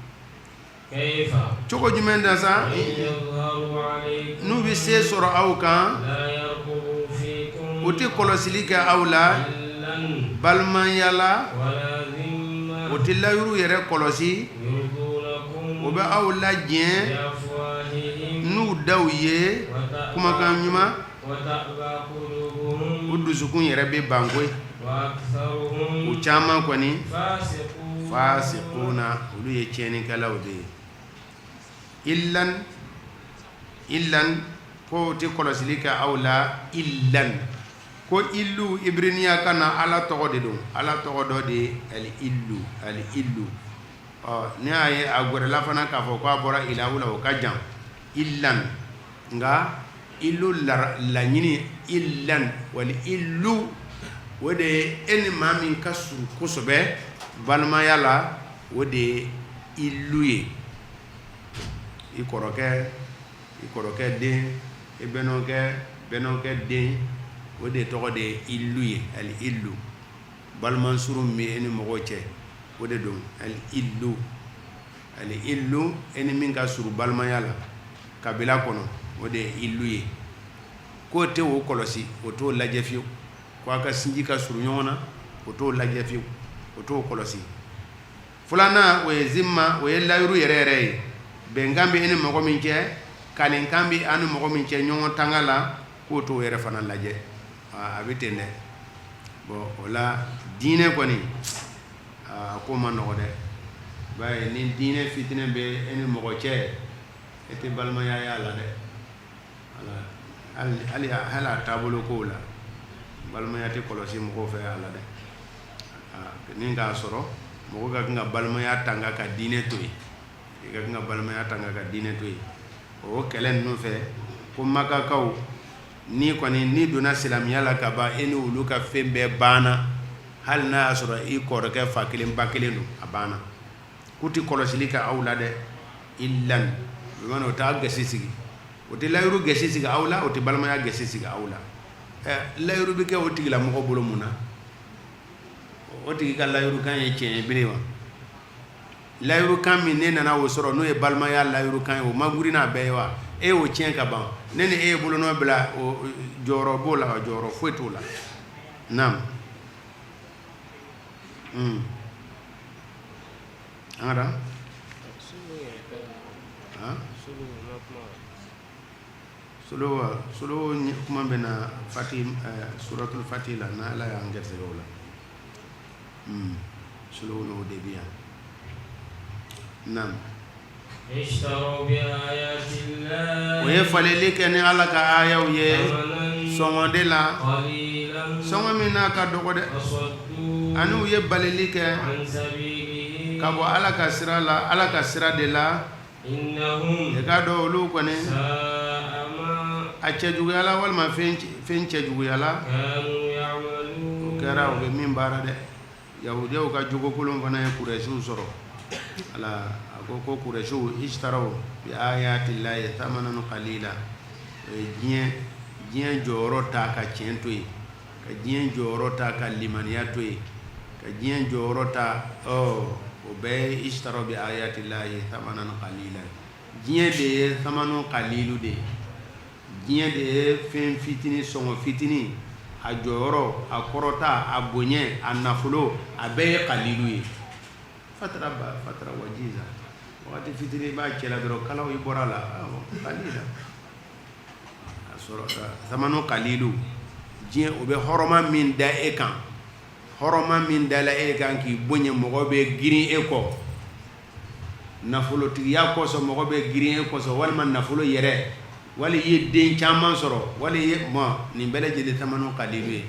cogo jumɛn da sa n'u bɛ se sɔrɔ aw kan o tɛ kɔlɔsili kɛ aw la balimaya la o tɛ layiru yɛrɛ kɔlɔsi o bɛ aw lajɛ n'u daw ye kumakan ɲuman o dusukun yɛrɛ bɛ ban koyi u caman kɔni fasikuna olu ye tiɲɛnikɛlaw de ye illan ko o tɛ kɔlɔsili kɛ aw la illan ko illu ibriniya kana ala tɔgɔ de don ala tɔgɔ dɔ de al illu ni a ye a gwɛrɛla fana k'a fɔ ko a bɔra ilahu la o ka jan illan nka illu laɲini illan wali illu o de ye e ni maa min ka surun kosɛbɛ balimaya la o de ye illu ye i kɔrɔkɛ den i bɛnɔkɛ den o de tɔgɔ de ye illu ye al illu balimansuru min e ni mɔgɔw cɛ o de don al illu e ni min ka surun balimaya la kabila kɔnɔ o de ye illu ye k'o tɛ o kɔlɔsi o t'o lajɛ fiyewu ko a ka sinji ka surun ɲɔgɔn na o t'o lajɛ fiyewu o t'o kɔlɔsi filanan o ye zimma o ye layiru yɛrɛ yɛrɛ ye bɛnkan bɛ e ni mɔgɔ min cɛ kalenkan bɛ an ni mɔgɔ min cɛ ɲɔgɔn tanga la k'o t'o yɛrɛ fana lajɛ a bɛ ten dɛ bon o la diinɛ kɔni ko ma nɔgɔ dɛ b'a ye ni diinɛ fitinin bɛ e ni mɔgɔ cɛ e tɛ balimaya y'a la dɛ hali a taabolo kow la balimaya tɛ kɔlɔsi mɔgɔw fɛ a la dɛ ni k'a sɔrɔ mɔgɔ ka kan ka balimaya tanga ka diinɛ to yen i ka kan ka balimaya tanga ka diinɛ to yen o kɛlɛ ninnu fɛ ko makakaw ni donna silamɛya la ka ban e ni olu ka fɛn bɛɛ banna hali n'a y'a sɔrɔ i kɔrɔkɛ fa kelen ba kelen don a banna k'u tɛ kɔlɔsili kɛ aw la dɛ illan o t'a gasi sigi o tɛ layiru gasi sigi aw la o tɛ balimaya gasi sigi aw la layiru bɛ kɛ o tigilamɔgɔ bolo mun na o tigi ka layiru kan ye tiɲɛ ye bere wa layiru kan min ne nana o sɔrɔ n'o ye balimaya layiru kan ye o ma guri n'a bɛɛ ye wa e y'o tiɲɛ ka ban ne ni e ye bolonɔ bila o jɔyɔrɔ b'o la jɔyɔrɔ foyi t'o la naam an ka da solo kuma bɛ na suratul fatih la na Ala y'an gɛrɛsɛgɛ o la solo n'o de bɛ yan naam o ye faleli kɛ ni Ala ka ayaw ye sɔngɔ de la sɔngɔ min n'a ka dɔgɔ dɛ ani u ye baleli kɛ ka bɔ Ala ka sira la Ala ka sira de la i ka dɔn olu kɔni a cɛjuguyala walima fɛn cɛjuguyala o kɛra o bɛ min baara dɛ yahudiyaw ka jogo kolon fana ye Kurɛsiw sɔrɔ ala a ko Kurɛsiw ishtaraw bi ayatillahi thamanan qalila diɲɛ jɔyɔrɔ ta ka tiɲɛ to yen ka diɲɛ jɔyɔrɔ ta ka limaniya to yen ka diɲɛ jɔyɔrɔ ta o bɛɛ ye ishtaraw bi ayatillahi thamanan qalila diɲɛ de ye thamanu qalilu de diɲɛ de ye fɛn fitinin sɔngɔ fitinin a jɔyɔrɔ a kɔrɔta a bonya a nafolo a bɛɛ ye qalilu ye fatara wajiza wakati fitinin b'a cɛla dɔrɔn kalaw i bɔra la qalila a sɔrɔ thamanu qalilu diɲɛ o bɛ hɔrɔma min da e kan hɔrɔma min dala e kan k'i bonya mɔgɔ bɛ girin e kɔ nafolotigiya kɔsɔn mɔgɔ bɛ girin e kɔsɔn walima nafolo yɛrɛ wali i ye den caman sɔrɔ wali i ye nin bɛɛ lajɛlen thamanu qalilu ye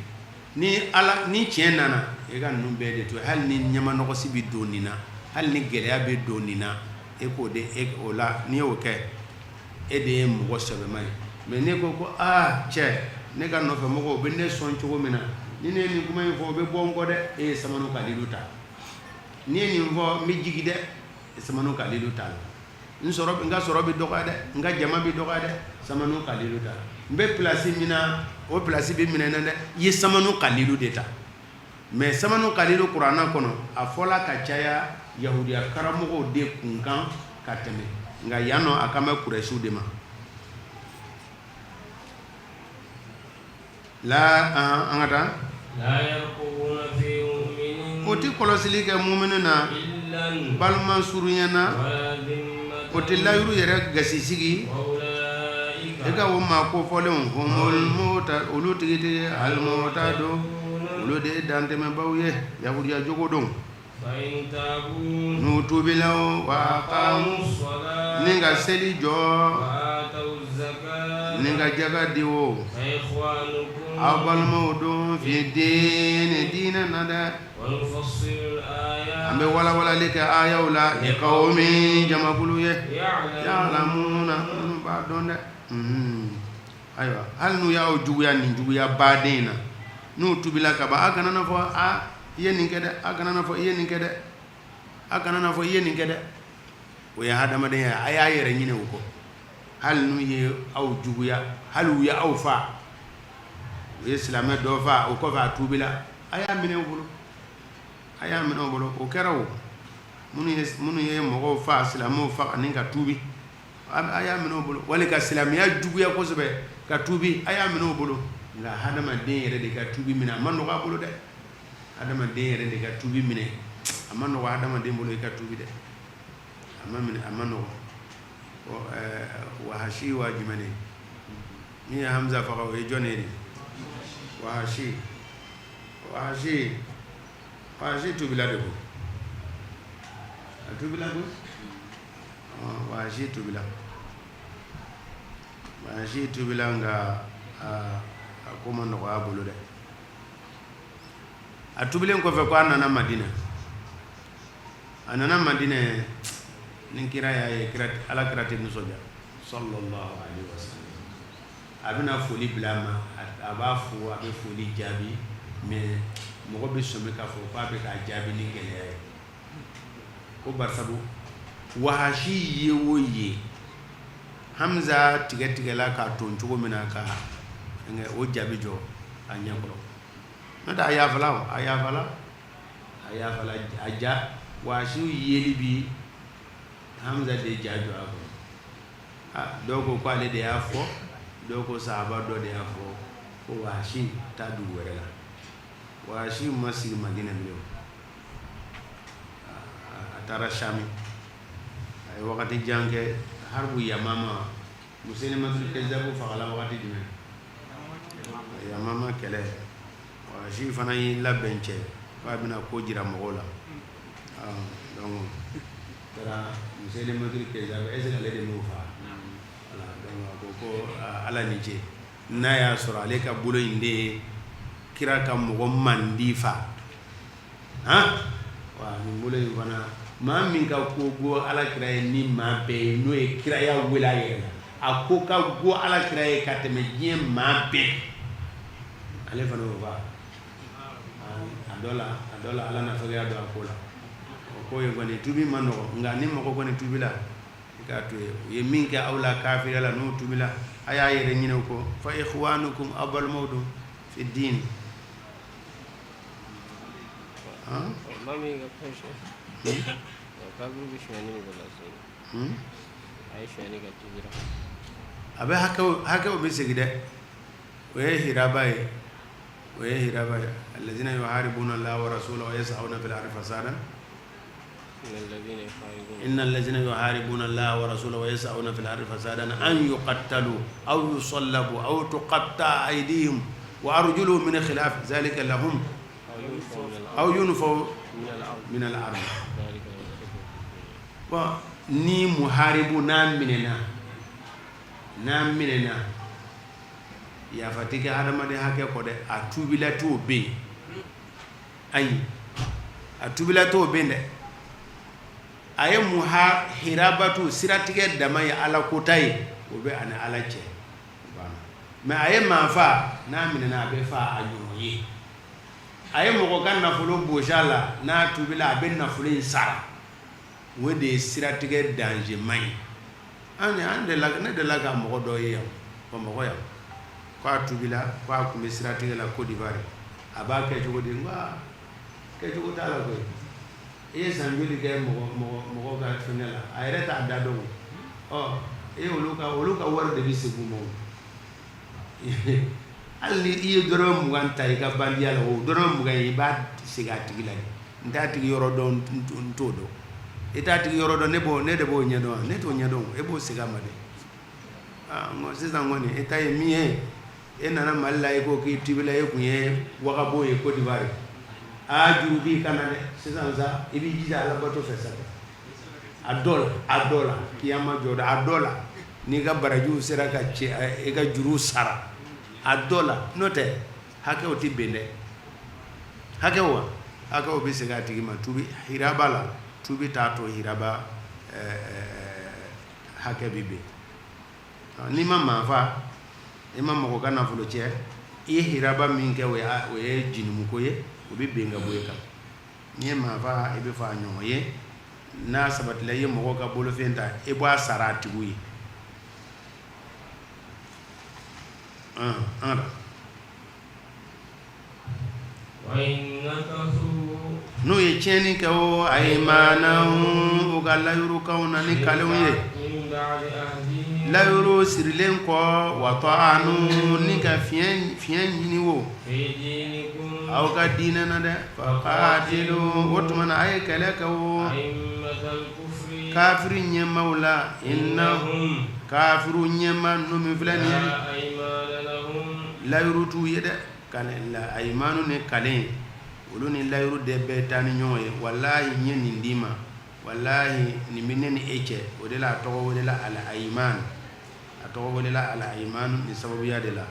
ni tiɲɛ nana e ka ninnu bɛɛ de to hali ni ɲɛmanɔgɔsi bɛ don nin na hali ni gɛlɛya bɛ don nin na e k'o de o la n'i y'o kɛ e de ye mɔgɔ sɛbɛma ye mais ne ko cɛ ne ka nɔfɛ mɔgɔw bɛ ne sɔn cogo min na ni ne ye nin kuma in fɔ o bɛ bɔ n kɔ dɛ e ye thamanu qalilu ta ni ye nin fɔ n bɛ jigi dɛ thamanu qalilu ta la n ka sɔrɔ bɛ dɔgɔya dɛ n ka jama bɛ dɔgɔya dɛ thamanu qalilu ta la n bɛ place min na o place bɛ minɛ na dɛ i ye thamanu qalilu de ta mais thamanu qalilu kuranna kɔnɔ a fɔla ka caya yahudiya karamɔgɔw de kunkan ka tɛmɛ nka yan nɔ a kan bɛ Kurɛsiw de ma an ka taa o tɛ kɔlɔsili kɛ mumini na balima surunya na o tɛ layiru yɛrɛ gasi sigi e ka o maa kofɔlenw olu tigi tɛ al-mu'tadun olu de ye dantɛmɛbaw ye yahudiya jogo don n'u tubila wa aqamu ni ka seli jɔ ni ka jaka di o aw balimaw don fi diinɛ na dɛ an bɛ walawalali kɛ ayaw la li qawmin jamakulu ye ya'lamuna minnu b'a dɔn dɛ ayiwa hali n'u y'aw juguya nin juguya baden na n'u tubila ka ban a kana na fɔ i ye nin kɛ dɛ a kana na fɔ i ye nin kɛ dɛ a kana na fɔ i ye nin kɛ dɛ o ye hadamadenya a y'a yɛrɛ ɲini o kɔ hali n'u ye aw juguya hali u ye aw faa u ye silamɛ dɔ faa o kɔfɛ a tuubila a y'a minɛ u bolo a y'a minɛ u bolo o kɛra o minnu ye mɔgɔw faa silamɛw faa ani ka tuubi a y'a minɛ u bolo wali ka silamɛya juguya kosɛbɛ ka tuubi a y'a minɛ u bolo nka hadamaden yɛrɛ de ka tuubi minɛ a ma nɔgɔ a bolo dɛ hadamaden yɛrɛ de ka tuubi minɛ a ma nɔgɔ hadamaden bolo i ka tuubi dɛ a ma nɔgɔ Wahashi wa jumɛn de min ye Hamza faga o ye jɔn ye de Wahashi tubila de ko a tubila ko Wahashi tubila nka a ko ma nɔgɔ a bolo dɛ a tubilen kɔfɛ ko a nana Madina ni kira y'a ye ala kira tɛ nisɔndiya sallallahu alaihi wasallam a bɛna foli bila a ma a b'a fo a bɛ foli jaabi mais mɔgɔ bɛ sɔmi k'a fɔ k'a bɛ k'a jaabi ni gɛlɛya ye ko barisabu Wahashi ye o ye Hamza tigɛla k'a ton cogo min na ka o jaabi jɔ a ɲɛkɔrɔ n'o tɛ a yafala a ja Wahashi yeli bi Hamza de jaajo a kɔrɔ dɔw ko ale de y'a fɔ dɔw ko sahaba dɔ de y'a fɔ ko Wahashi taa dugu wɛrɛ la Wahashi ma sigi Madina bilen a taara Shami a ye wagati jan kɛ haribu Yamama Musailimatul Kazzabu fagala wagati jumɛn Yamama kɛlɛ Wahashi fana y'i labɛn cɛ k'a bɛna ko jira mɔgɔw la donc taara Musailimatul Kazzabu est-ce que ale de m'o faa voilà donc a ko ko ala ni ce n'a y'a sɔrɔ ale ka bolo in de ye kira ka mɔgɔ mandi fa wa nin bolo in fana maa min ka ko go ala kira ye ni maa bɛɛ ye n'o ye kiraya wele a yɛrɛ la a ko ka go ala kira ye ka tɛmɛ diɲɛ maa bɛɛ ale fana y'o faa a dɔ la ala nafɛgɛya don a ko la ko ye kɔni tubi ma nɔgɔ nka ni mɔgɔ kɔni tubila i k'a to ye u ye min kɛ aw la kafiriya la n'o tubila a y'a yɛrɛ ɲini o kɔ fa ikhwanukum aw balimaw don fi diin a bɛ hakɛw bɛ segin dɛ o ye hiraba ye allazina yuharibuna allaha wa rasulahu wa yas'una fil ardi fasadan إن الذين يحاربون الله ورسوله ويسعون في الأرض فسادا أن يقتلوا أو يصلبوا أو تقطع أيديهم وأرجلهم من خلاف ذلك لهم أو ينفوا من الأرض ni muharibu n'an minɛna yafa tɛ kɛ hadamaden hakɛ kɔ dɛ a tubila t'o bɛ yen ayi a tubila t'o bɛ yen dɛ a ye hirabatu siratigɛ dama ye ala kota ye o bɛ ani ala cɛ mais a ye maa fa n'a minɛna a bɛ fa a ɲɔgɔn ye a ye mɔgɔ ka nafolo bosi a la n'a tubila a bɛ nafolo in sara o de ye siratigɛ danger man ye ne delila ka mɔgɔ dɔ ye yan Bamakɔ yan k'a tubila k'a tun bɛ siratigɛ la Côte d'Ivoire a b'a kɛ cogo di kɛcogo t'a la koyi i ye san joli kɛ mɔgɔ ka fɛngɛ la a yɛrɛ t'a da dɔn olu ka wari de bɛ segin ma hali ni i ye dɔrɔmɛ 20 ta i ka bandiya la o dɔrɔmɛ 20 i b'a segin a tigi la n t'a tigi yɔrɔ dɔn n t'o dɔn i t'a tigi yɔrɔ dɔn ne de b'o ɲɛdɔn ne t'o ɲɛdɔn e b'o segin a ma de sisan kɔni e ta ye min ye e nana Mali la i ko k'i tubila e kun ye Wagabo ye Côte d'Ivoire juru b'i kana dɛ sisan sa i b'i jija ala bato fɛ sa a dɔ la kiyama jɔ a dɔ la n'i ka barajiw sera ka i ka juru sara a dɔ la n'o tɛ hakɛw tɛ bɛn dɛ hakɛw bɛ segin a tigi ma tubi hiraba la tubi t'a to hiraba hakɛ bɛ bɛn n'i ma maa fa i ma mɔgɔ ka nafolo cɛ i ye hiraba min kɛ o ye jinimuko ye o bɛ bɛn ka bɔ i kan n'i ye maa fa i bɛ fa a ɲɔgɔn ye n'a sabatila i ye mɔgɔ ka bolofɛn ta i b'a sara a tigiw ye n'u ye tiɲɛni kɛ o aymanahum u ka layurukanw na ni kalew ye layuru sirilen kɔ wa ta'anu ni ka fiɲɛ ɲini wo aw ka diinɛ na dɛ faqatilu o tuma na a ye kɛlɛ kɛ o kafiri ɲɛmaw la innahum kafiru ɲɛma ninnu min filɛ nin ye layuru t'u ye dɛ la aymanu ni kalen olu ni layuru de bɛɛ taa ni ɲɔgɔn ye wallahi n ye nin d'i ma wallahi nin bɛ ne ni e cɛ o de la a tɔgɔ welela al ayman a tɔgɔ welela al ayman ni sababuya de la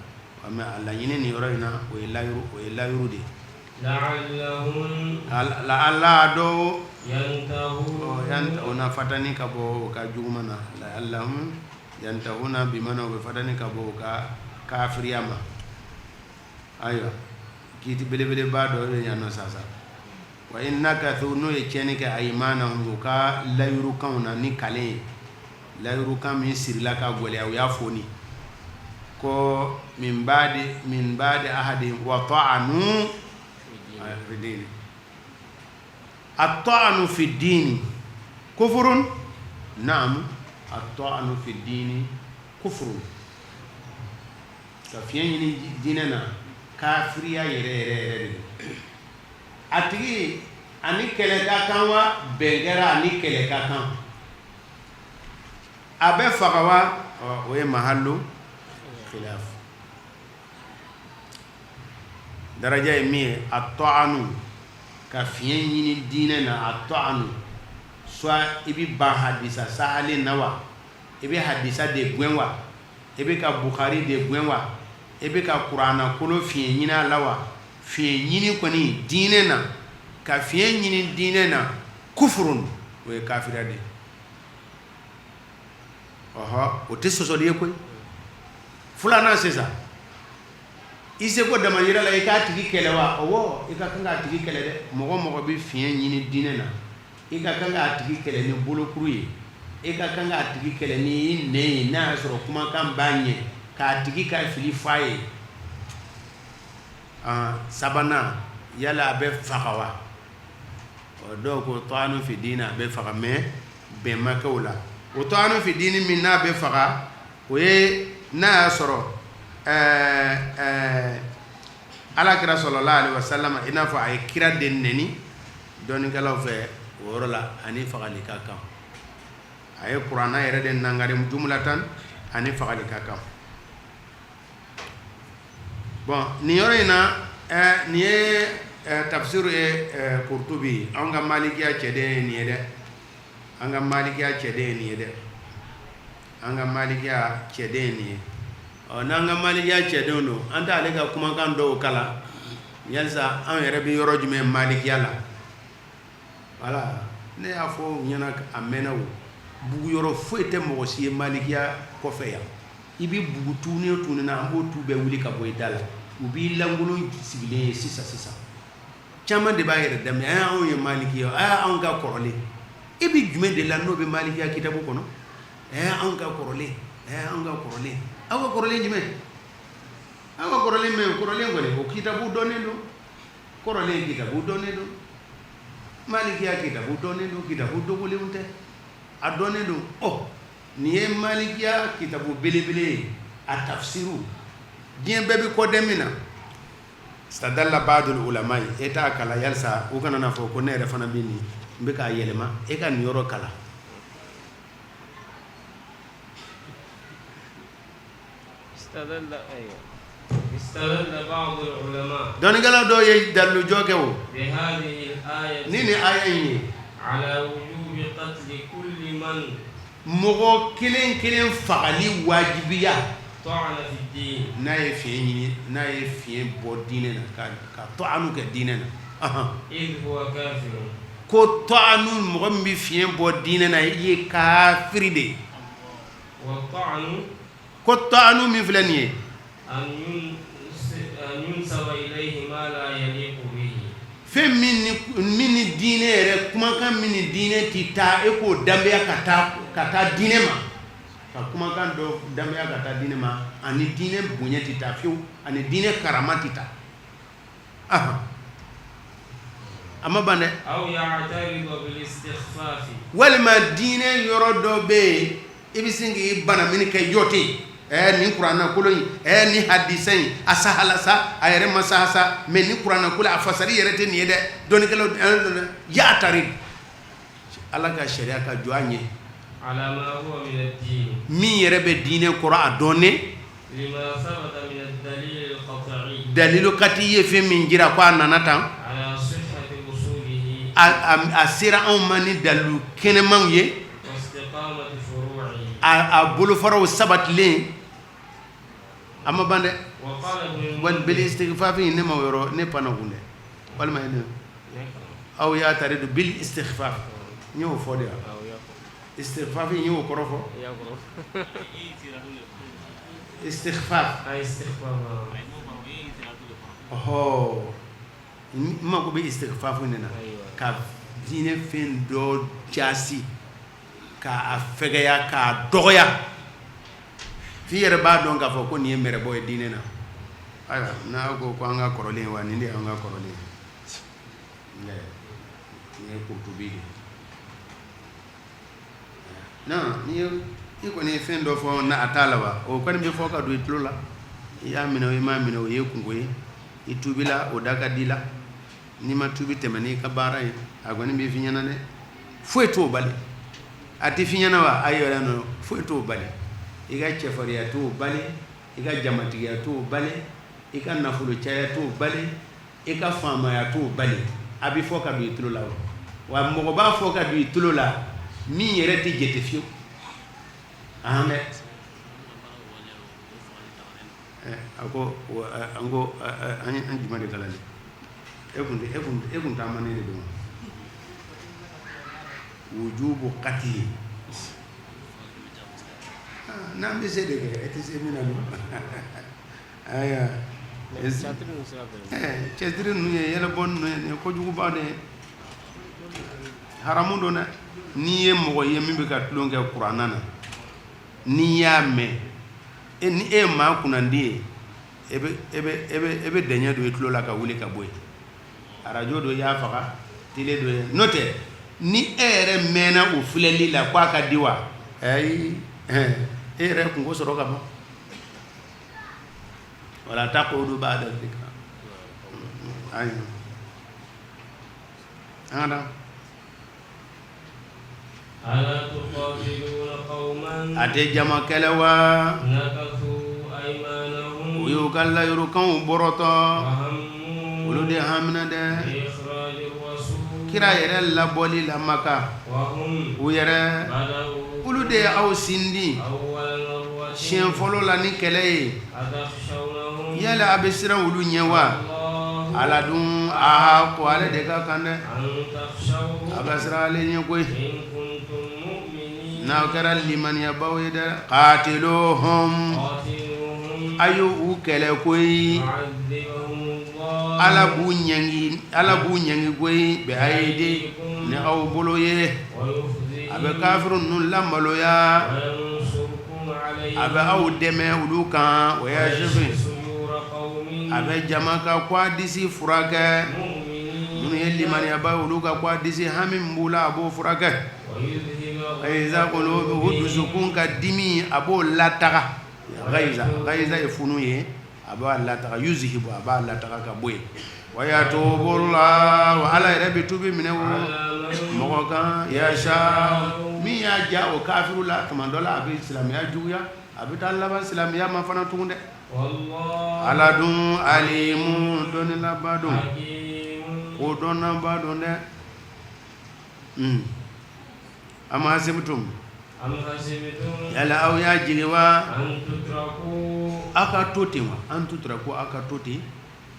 mais a laɲini nin yɔrɔ in na o ye layuru de la'alla dɔw yantahuna fatani ka bɔ ka juguma na la'allahum yantahuna bimana o bɛ fatani ka bɔ ka kafiriya ma ayiwa kiiti belebele baa dɔ de ɲanɔ sasa wa in nakathu n'o ye tiɲɛni kɛ aymanahum u ka layurukanw na ni kalen ye layurukan min sirila ka gɛlɛya u y'a foni ko min baadi ahadin wa ta'anu fi dini at-ta'anu fi dini kufrun na'am at-ta'anu fi dini kufrun ka fiɲɛ ɲini diinɛ na kafiriya yɛrɛ de a tigi ani kɛlɛ ka kan wa bɛn kɛra ani kɛlɛ ka kan a bɛ faga wa o ye mahallu khilaf daraja ye min ye a ta'anu ka fiɲɛ ɲini diinɛ na a ta'anu soit i bɛ ban hadisa sahalen na wa i bɛ hadisa de gɛn wa i bɛ ka Bukhari de gɛn wa i bɛ ka kurana kolo fiɲɛ ɲini a la wa fiɲɛ ɲini kɔni diinɛ na ka fiɲɛ ɲini diinɛ na kufurun o ye kafiriya de o tɛ sɔsɔli ye koyi filanan sisan i seko dama yira la i k'a tigi kɛlɛ wa awɔ i ka kan k'a tigi kɛlɛ dɛ mɔgɔ bɛ fiɲɛ ɲini diinɛ na i ka kan k'a tigi kɛlɛ ni bolokuru ye i ka kan k'a tigi kɛlɛ ni nɛn ye n'a y'a sɔrɔ kumakan b'a ɲɛ k'a tigi ka fili f'a ye sabanan yala a bɛ faga wa dɔw ko ta'anu fi diini a bɛ faga mais bɛn ma kɛ o la o ta'anu fi diini min n'a bɛ faga o ye n'a y'a sɔrɔ alakira sallallahu alaihi wasallam i n'a fɔ a ye kira de nɛni dɔnnikɛlaw fɛ o yɔrɔ la ani fagali ka kan a ye kuranna yɛrɛ de nangari jumlatan ani fagali ka kan bon nin yɔrɔ in na nin ye tafsiru ye Qurtubi an ka malikiya cɛden ye nin ye dɛ an ka malikiya cɛden ye nin ye dɛ an ka malikiya cɛden ye nin ye n'an ka malikiya cɛdenw don an t'ale ka kumakan dɔw kala yalisa an yɛrɛ bɛ yɔrɔ jumɛn malikiya la voilà ne y'a fɔ ɲɛna a mɛnna o bugu yɔrɔ foyi tɛ mɔgɔ si ye malikiya kɔfɛ yan i bɛ bugu tuuni o tuuni na an b'o tu bɛɛ wuli ka bɔ i da la u b'i lankolon sigilen ye sisan caman de b'a yɛrɛ daminɛ anw ye malikiya anw ka kɔrɔlen i bɛ jumɛn de la n'o bɛ malikiya kitabu kɔnɔ anw ka kɔrɔlen anw ka kɔrɔlen aw ka kɔrɔlen jumɛn aw ka kɔrɔlen mɛ kɔrɔlen kɔni o kitabu dɔnnen don kɔrɔlen kitabu dɔnnen don malikiya kitabu dɔnnen don kitabu dogolenw tɛ a dɔnnen don nin ye malikiya kitabu belebele ye a tafsiru diɲɛ bɛɛ bɛ kɔdɛn min na stadalla ba'dul ulama e t'a kala yalisa u kana na fɔ ko ne yɛrɛ fana bɛ nin n bɛ k'a yɛlɛma e ka nin yɔrɔ kala استدل بعض العلماء dɔnnikɛla dɔw ye dalilujɔ kɛ o بهذه الآية ni nin aya in ye على وجوب قتل كل من mɔgɔ kelen kelen fagali wajibiya طعن في الدين n'a ye fiɲɛ ɲini n'a ye fiɲɛ bɔ diinɛ na ka ta'anu kɛ diinɛ na إذ هو كافر ko ta'anu mɔgɔ min bɛ fiɲɛ bɔ diinɛ na i ye kafiri de ye والطعن ko ta'anu min filɛ nin ye أن ينسب إليه ما لا يليق به fɛn min ni diinɛ yɛrɛ kumakan min ni diinɛ ti taa e k'o danbeya ka taa diinɛ ma ka kumakan dɔ danbeya ka taa diinɛ ma ani diinɛ bonya ti taa fiyewu ani diinɛ karama ti taa a ma ban dɛ walima diinɛ yɔrɔ dɔ bɛ yen i bɛ sin k'i bana min kɛ jɔ ten nin kuranna kolon in nin hadisa in a sahala sa a yɛrɛ ma saha sa mais nin kuranna kolon a fasari yɛrɛ tɛ nin ye dɛ dɔnnikɛlaw y'a tari ala ka sariya ka jɔ a ɲɛ min yɛrɛ bɛ diinɛ kɔrɔ a dɔnnen dalilu kati ye fɛn min jira ko a nana tan a sera anw ma ni dalilu kɛnɛmanw ye a bolofaraw sabatilen a ma ban dɛ wali bil istighfar ne ma yɔrɔ ne panna kun dɛ walima ne aw y'a tare do bil istighfar n y'o fɔ de istighfar n y'o kɔrɔ fɔ istighfar n mako bɛ istighfar ne na ka diinɛ fɛn dɔ jaasi k'a fɛgɛya k'a dɔgɔya f'i yɛrɛ b'a dɔn k'a fɔ ko nin ye mɛrɛbɔ ye diinɛ na ayiwa n'a ko an ka kɔrɔlen wa nin de y'an ka kɔrɔlen nin ye Kurtubi de non i kɔni ye fɛn dɔ fɔ na a t'a la wa o kɔni bɛ fɔ ka don i tulo la i y'a minɛ o i m'a minɛ o ye kungo ye i tubila o da ka di la n'i ma tubi tɛmɛ n'i ka baara ye a kɔni b'i fi ɲɛna dɛ foyi t'o bali a tɛ fi ɲɛna wa a yɛrɛ nɔ foyi t'o bali i ka cɛfarinya t'o bali i ka jamatigiya t'o bali i ka nafolo caya t'o bali i ka faamaya t'o bali a bɛ fɔ ka don i tulo la wa mɔgɔ b'a fɔ ka don i tulo la min yɛrɛ tɛ jate fiyewu dɛ a ko an ko an juma de kalan e kun taama ne de don wujubu qatli n'an bɛ se de kɛ e tɛ se min na don aya cɛsiri ninnu ye yɛlɛbɔ ninnu ye nin ye kojuguba de ye haramu don dɛ n'i ye mɔgɔ ye min bɛ ka tulon kɛ kuranna na n'i y'a mɛn ni e ye maa kunnandi ye e bɛ dɛɲɛ don i tulo la ka wuli ka bɔ yen arajo do y'a faga tele do ye n'o tɛ ni e yɛrɛ mɛnna o filɛli la k'a ka di wa ayi e yɛrɛ kungo sɔrɔ ka ban wala taqudu ba'da dhikra ayi an ka ألا تقاتلون قوما ate jama kɛlɛ wa نكثوا أيمانهم u y'u ka layirukanw bɔrɔtɔ وهموا olu de hamina dɛ بإخراج الرسول kira yɛrɛ labɔli la Maka وهم u yɛrɛ بدأوا olu de ye aw sindi أول مرة siɲɛ fɔlɔ la ni kɛlɛ ye أتخشونهم yala a bɛ siran olu ɲɛ wa الله ala dun a ko ale de ka kan dɛ أن تخشوا a ka siran ale ɲɛ koyi إن كنتم مؤمنين n'aw kɛra limaniyabaw ye dɛ qatiluhum قاتلوهم a y'u kɛlɛ koyi يعذبهم الله ala b'u ɲɛngi koyi bɛ ayidi ni aw bolo ye a bɛ kafiru ninnu lamaloya وينصركم عليهم a bɛ aw dɛmɛ olu kan o y'a jefe صدور قوم a bɛ jama ka kɔ a disi furakɛ مؤمنين minnu ye limaniyaba ye olu ka kɔ a disi hami min b'u la a b'o furakɛ ويذهب gayiza kɔnɔ o dusukun ka dimi a b'o lataga gayiza ye funu ye a b'a lataga yuzihibu a b'a lataga ka bɔ yen wa yatubulla wa ala yɛrɛ bɛ tubi minɛ o mɔgɔ kan yasha min y'a ja o kafiru la tuma dɔ la a bɛ silamɛya juguya a bɛ taa laban silamɛya ma fana tugun dɛ والله ala dun alimu dɔnnilaba don حكيم ko dɔnnaba don dɛ ama hasibtum أم حسبتم yala aw y'a jigi wa أن تتركوا aw ka to ten wa an tutura ko aw ka to ten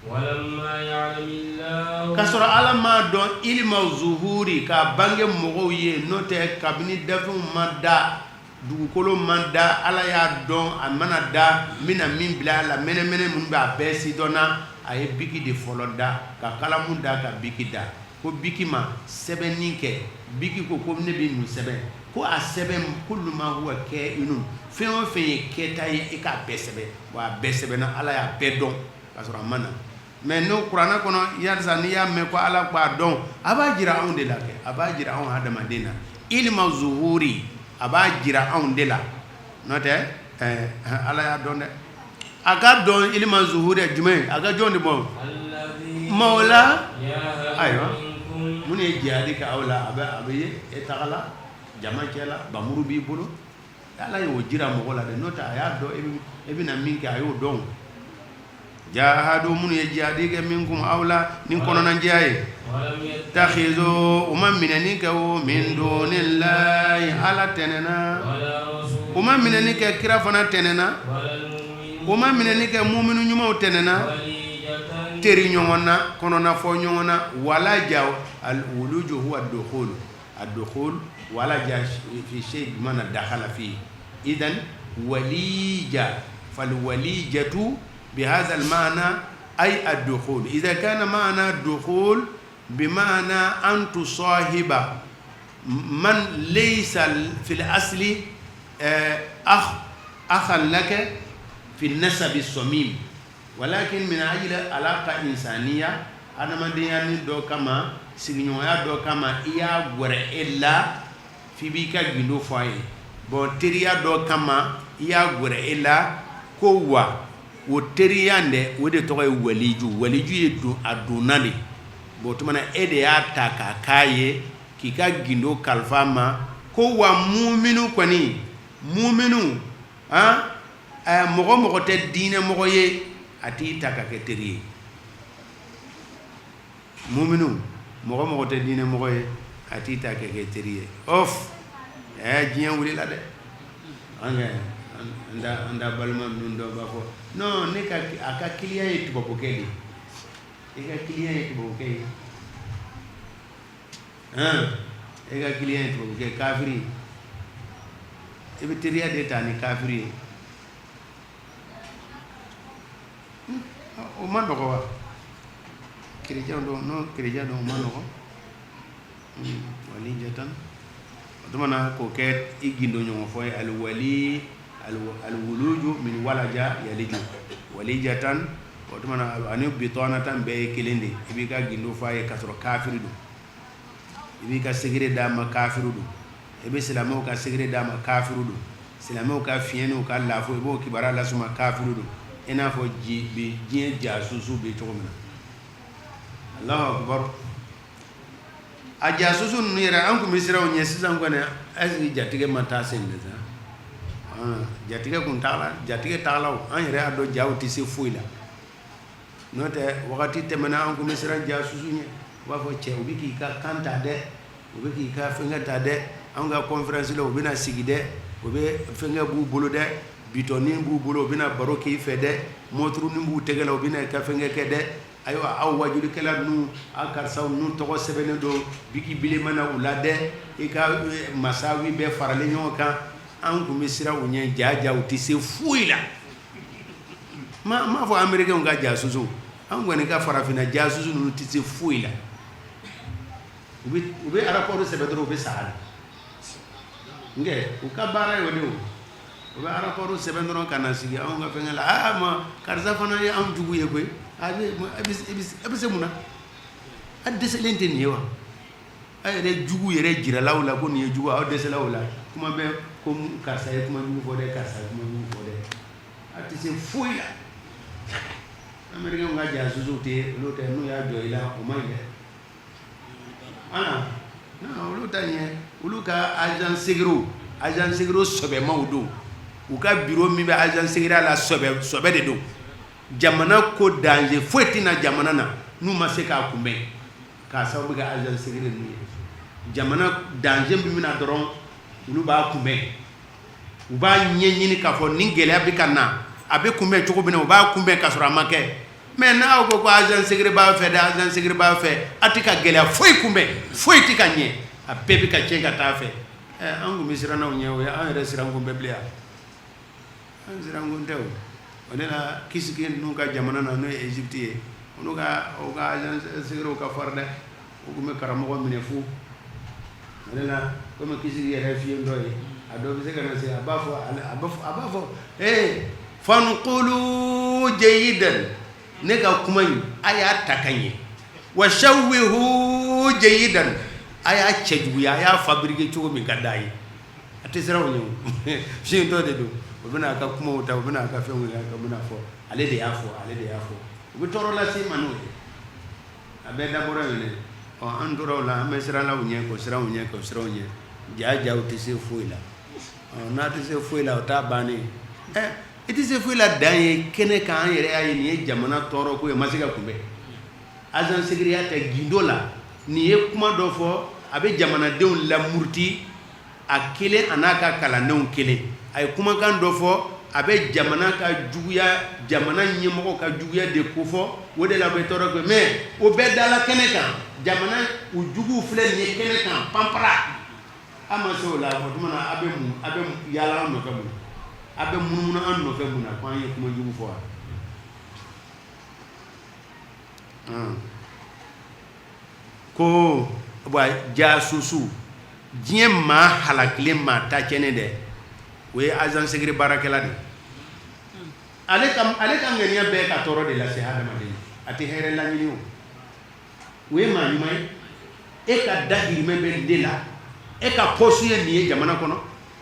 ولما يعلم الله k'a sɔrɔ ala m'a dɔn ilima zuhuri k'a bange mɔgɔw ye n'o tɛ kabini dafɛnw ma da dugukolo ma da ala y'a dɔn a mana da n bɛna min bila a la mɛnɛmɛnɛ minnu bɛ a bɛɛ si dɔnna a ye biki de fɔlɔ da ka kalamu da ka biki da ko biki ma sɛbɛnni kɛ biki ko ne bɛ nin sɛbɛn ko a sɛbɛn kullu ma huwa ka'inun fɛn o fɛn ye kɛta ye i k'a bɛɛ sɛbɛn wa a bɛɛ sɛbɛnna Ala y'a bɛɛ dɔn k'a sɔrɔ a ma na mais n'o kuranɛ kɔnɔ yalisa n'i y'a mɛn ko Ala k'a dɔn a b'a jira anw de la kɛ a b'a jira anw hadamaden na ilma zuhuri a b'a jira anw de la n'o tɛ Ala y'a dɔn dɛ a ka dɔn ilma zuhuri jumɛn a ka jɔn de bɔ mawla ayiwa mun ye jihadi kɛ aw la a bɛ ye e tagala jama cɛla bamuru b'i bolo Ala y'o jira mɔgɔ la dɛ n'o tɛ a y'a dɔn e bɛna min kɛ a y'o dɔn jahadu mun ye jihadi kɛ minkum aw la ni kɔnɔnajɛya ye takhizu u ma minɛni kɛ o min dunillahi Ala tɛnɛna u ma minɛni kɛ kira fana tɛnɛna u ma minɛni kɛ muminu ɲumanw tɛnɛna teri ɲɔgɔn na kɔnɔnafɔ ɲɔgɔn na walaja al-wuluju huwa ad-dukhul walaja fi shay bimana dakhala fi idan walija falwalijatu بهذا المعنى أي الدخول إذا كان معنى الدخول بمعنى أن تصاحب من ليس في الأصل أخا لك في النسب الصميم ولكن من أجل علاقة إنسانية أنا ما دياني دو كما سيغنويا دو كما إيا غوري إلا في بيكا جندو فاي بوتريا دو كما إيا غوري إلا كوا o teriyande o de tɔgɔ ye waliju ye a donna de bon tumana e de y'a ta k'a k'a ye k'i ka gindo kalifa ma ko wa muminu kɔni muminu mɔgɔ tɛ diinɛ mɔgɔ ye a t'i ta ka kɛ teri ye muminu mɔgɔ tɛ diinɛ mɔgɔ ye a t'i ta ka kɛ teri ye diɲɛ wulila dɛ anda balima min dɔ b'a fɔ non ne ka a ka client ye tubabukɛ de e ka client ye tubabukɛ ye e ka client ye tubabukɛ kafiri e bɛ teriya de ta ni kafiri ye o ma nɔgɔ wa chrétien dɔn non chrétien dɔn o ma nɔgɔ wali jatan o tuma na k'o kɛ i gindo ɲɔgɔn fɔ ye aliwali alwuluju min walaja yaliju walijatan o tuma na ani bitanatan bɛɛ ye kelen de i b'i ka gindo fɔ a ye k'a sɔrɔ kafiri don i b'i ka segere d'a ma kafiru don i bɛ silamɛw ka segere d'a ma kafiru don silamɛw ka fiɲɛ n'u ka lafo i b'o kibaruya las'u ma kafiru don i n'a fɔ diɲɛ jaasusu bɛ cogo min na Allahu akbar a jaasusu ninnu yɛrɛ an tun bɛ siran o ɲɛ sisan kɔni est-ce que jatigɛ ma taa sen de sa jatigɛ kun t'a la jatigɛ t'a la an yɛrɛ y'a dɔn jaw tɛ se foyi la n'o tɛ wagati tɛmɛna an tun bɛ siran jaasusu ɲɛ u b'a fɔ cɛ u bɛ k'i ka kan ta dɛ u bɛ k'i ka fɛnkɛ ta dɛ an ka conférence la u bɛna sigi dɛ u bɛ fɛnkɛ b'u bolo dɛ bitɔnin b'u bolo u bɛna baro k'i fɛ dɛ moturunin b'u tɛgɛ la u bɛna ka fɛnkɛ kɛ dɛ ayiwa aw wajulikɛla ninnu aw karisaw ninnu tɔgɔ sɛbɛnnen don biki bilenman na u la dɛ i ka masawi bɛɛ faralen ɲɔgɔn kan an tun bɛ siran u ɲɛ jaja u tɛ se foyi la m'a fɔ américain ka jaasusu an kɔni ka farafinna jaasusu ninnu tɛ se foyi la u bɛ rapport sɛbɛn dɔrɔn u bɛ sa nkɛ u ka baara ye o de o u bɛ rapport sɛbɛn dɔrɔn ka na sigi anw ka fɛnkɛ la ma karisa fana ye anw jugu ye koyi a bɛ se mun na a dɛsɛlen tɛ nin ye wa a yɛrɛ jugu yɛrɛ jiralaw la ko nin ye jugu aw dɛsɛla o la kuma bɛ ko karisa ye kuma jugu fɔ dɛ karisa ye kuma jugu fɔ dɛ a tɛ se foyi la américain ka jaasusu tɛ olu tɛ n'u y'a jɔ i la o man ɲi dɛ olu ta ɲɛ olu ka agent secret sɛbɛmaw don u ka bureau min bɛ agent secret la sɛbɛ de don jamana ko danger foyi tɛna jamana na n'u ma se k'a kunbɛn k'a sababu kɛ agent secret ninnu ye jamana danger min bɛna dɔrɔn olu b'a kunbɛn u b'a ɲɛɲini k'a fɔ nin gɛlɛya bɛ ka na a bɛ kunbɛn cogo min na u b'a kunbɛn k'a sɔrɔ a ma kɛ mais n'aw ko agent secret b'a fɛ dɛ agent secret b'a fɛ a tɛ ka gɛlɛya foyi kunbɛn foyi tɛ ka ɲɛ a bɛɛ bɛ ka tiɲɛ ka taa fɛ an tun bɛ siran n'aw ɲɛ o ye an yɛrɛ siran kun bɛɛ bilen an siran kun tɛ o de la kisiki ninnu ka jamana na n'o ye Egypte ye onuga agent secret ka farda o gume karamo mine fu nana comme kisi yere fi ndoy ado bi se kana se abafo fanqulu jayidan ne ga kuma aya takanye wa shawwihu jayidan aya chejuya ya fabrique chugo mi gadai atesera wonyo fi ndo de do obina ka kuma uta obina ka fe wonyo ka bina fo ale de yafo obi toro la si manu abe daboro yone o andoro la mesra la wonyo ko sira wonyo jaja utise fuila na tise fuila ta bani itise fuila danye kene kan yere ayi ni jamana toro ko e masiga kumbe agent secrétaire gindola ni ye kuma do fo abe jamana deun la murti akele anaka kala neun kele ay kuma kan do fo abe jamana ka juguya jamana nyemo ka juguya de ko fo wode la be toro ko mais o be dala kene kan jamana u jugu fle ni kene kan pampara amaso la ko dum na abe yala no ka mu abe mununa an no fe muna ko an kuma jugu fo ko ba jasusu diɲɛ maa halakilen maa ta kɛnɛ dɛ o ye agent secret baarakɛla de ale ka ŋaniya bɛɛ ka tɔɔrɔ de lase hadamaden a tɛ hɛrɛ laɲini o ye maa ɲuman ye e ka dahirimɛ bɛ de la e ka poste ye nin ye jamana kɔnɔ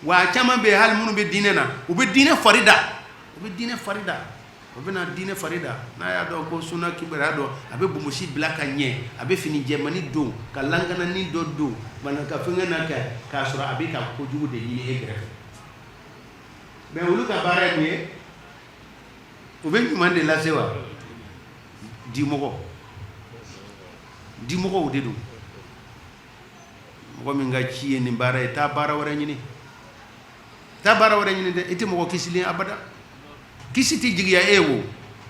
wa a caman bɛ hali minnu bɛ diinɛ na u bɛ diinɛ farida o bɛna diinɛ farida n'a y'a dɔn ko sunna kibaruya dɔn a bɛ bumusi bila ka ɲɛ a bɛ fini jɛmani don ka lankanani dɔ don mana ka fɛngɛ na kɛ k'a sɔrɔ a bɛ ka kojugu de ɲini e kɛrɛfɛ mais olu ka baara ye mun ye u bɛ ɲuman de lase wa dimɔgɔw de don mɔgɔ min ka ci ye nin baara ye taa baara wɛrɛ ɲini dɛ i tɛ mɔgɔ kisilen abada kisi tɛ jigiya e wo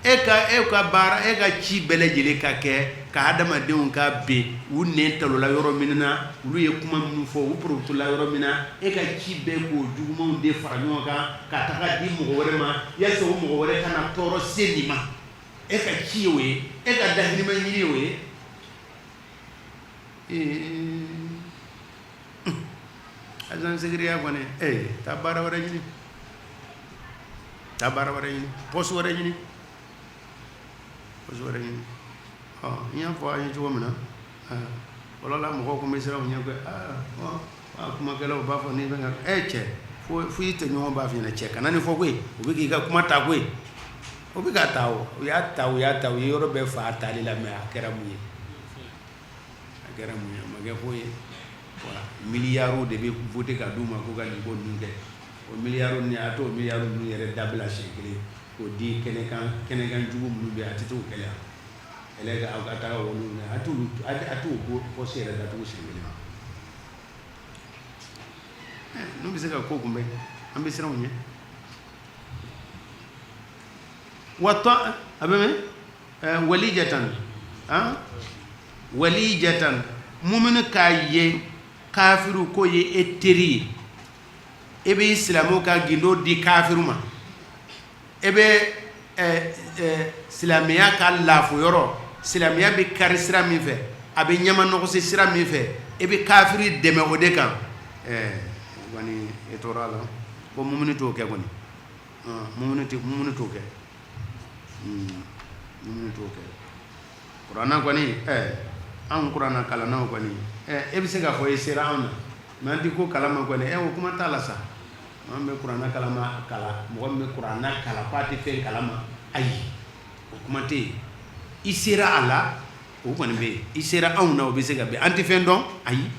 e ka baara e ka ci bɛɛ lajɛlen ka kɛ ka hadamadenw ka ben u nɛn talola yɔrɔ min na olu ye kuma minnu fɔ u porotula yɔrɔ min na e ka ci bɛɛ k'o jugumanw de fara ɲɔgɔn kan ka taga di mɔgɔ wɛrɛ ma yasa o mɔgɔ wɛrɛ kana tɔɔrɔ se nin ma e ka ci ye o ye e ka dahirimɛ ɲini ye o ye agent secrétaire kɔni taa baara wɛrɛ ɲini poste wɛrɛ ɲini n y'a fɔ an ye cogo min na fɔlɔla mɔgɔw kun bɛ siran u ɲɛ ko kumakɛlaw b'a fɔ ni bɛ ka cɛ fo i tɛ ɲɔgɔn b'a f'i ɲɛna cɛ kana nin fɔ koyi u bɛ k'i ka kuma ta koyi o bɛ ka ta o u y'a ta u ye yɔrɔ bɛɛ fa tali la mais a kɛra mun ye a ma kɛ foyi ye voilà miliyariw de bɛ voter ka d'u ma ko ka nin ko ninnu kɛ o miliyariw ni a t'o miliyariw ninnu yɛrɛ dabila siɲɛ kelen k'o di kɛnɛkan jugu minnu bɛ yen a tɛ t'o kɛlɛ ɛlɛ ka aw ka taga olu a t'o poste yɛrɛ datugu siɲɛ kelen n'u bɛ se ka ko kunbɛn an bɛ siran u ɲɛ watɔ a bɛ mɛn walijatan mumini k'a ye kafiru ko ye e teri ye e bɛ silamɛw ka gindo di kafiru ma e bɛ silamɛya ka lafo yɔrɔ silamɛya bɛ kari sira min fɛ a bɛ ɲɛma nɔgɔsi sira min fɛ e bɛ kafiri dɛmɛ o de kan kɔni e tora la ko mumini t'o kɛ kɔni mumini t'o kɛ kuranna kɔni an kuranna kalannaw kɔni e bɛ se k'a fɔ e sera anw na mais an tɛ ko kalama kɔni o kuma t'a la sa an bɛ kuranna kalama kala mɔgɔ min bɛ kuranna kala k'a tɛ fɛn kalama ayi o kuma tɛ yen i sera a la o kɔni bɛ yen i sera anw na o bɛ se ka bɛn an tɛ fɛn dɔn ayi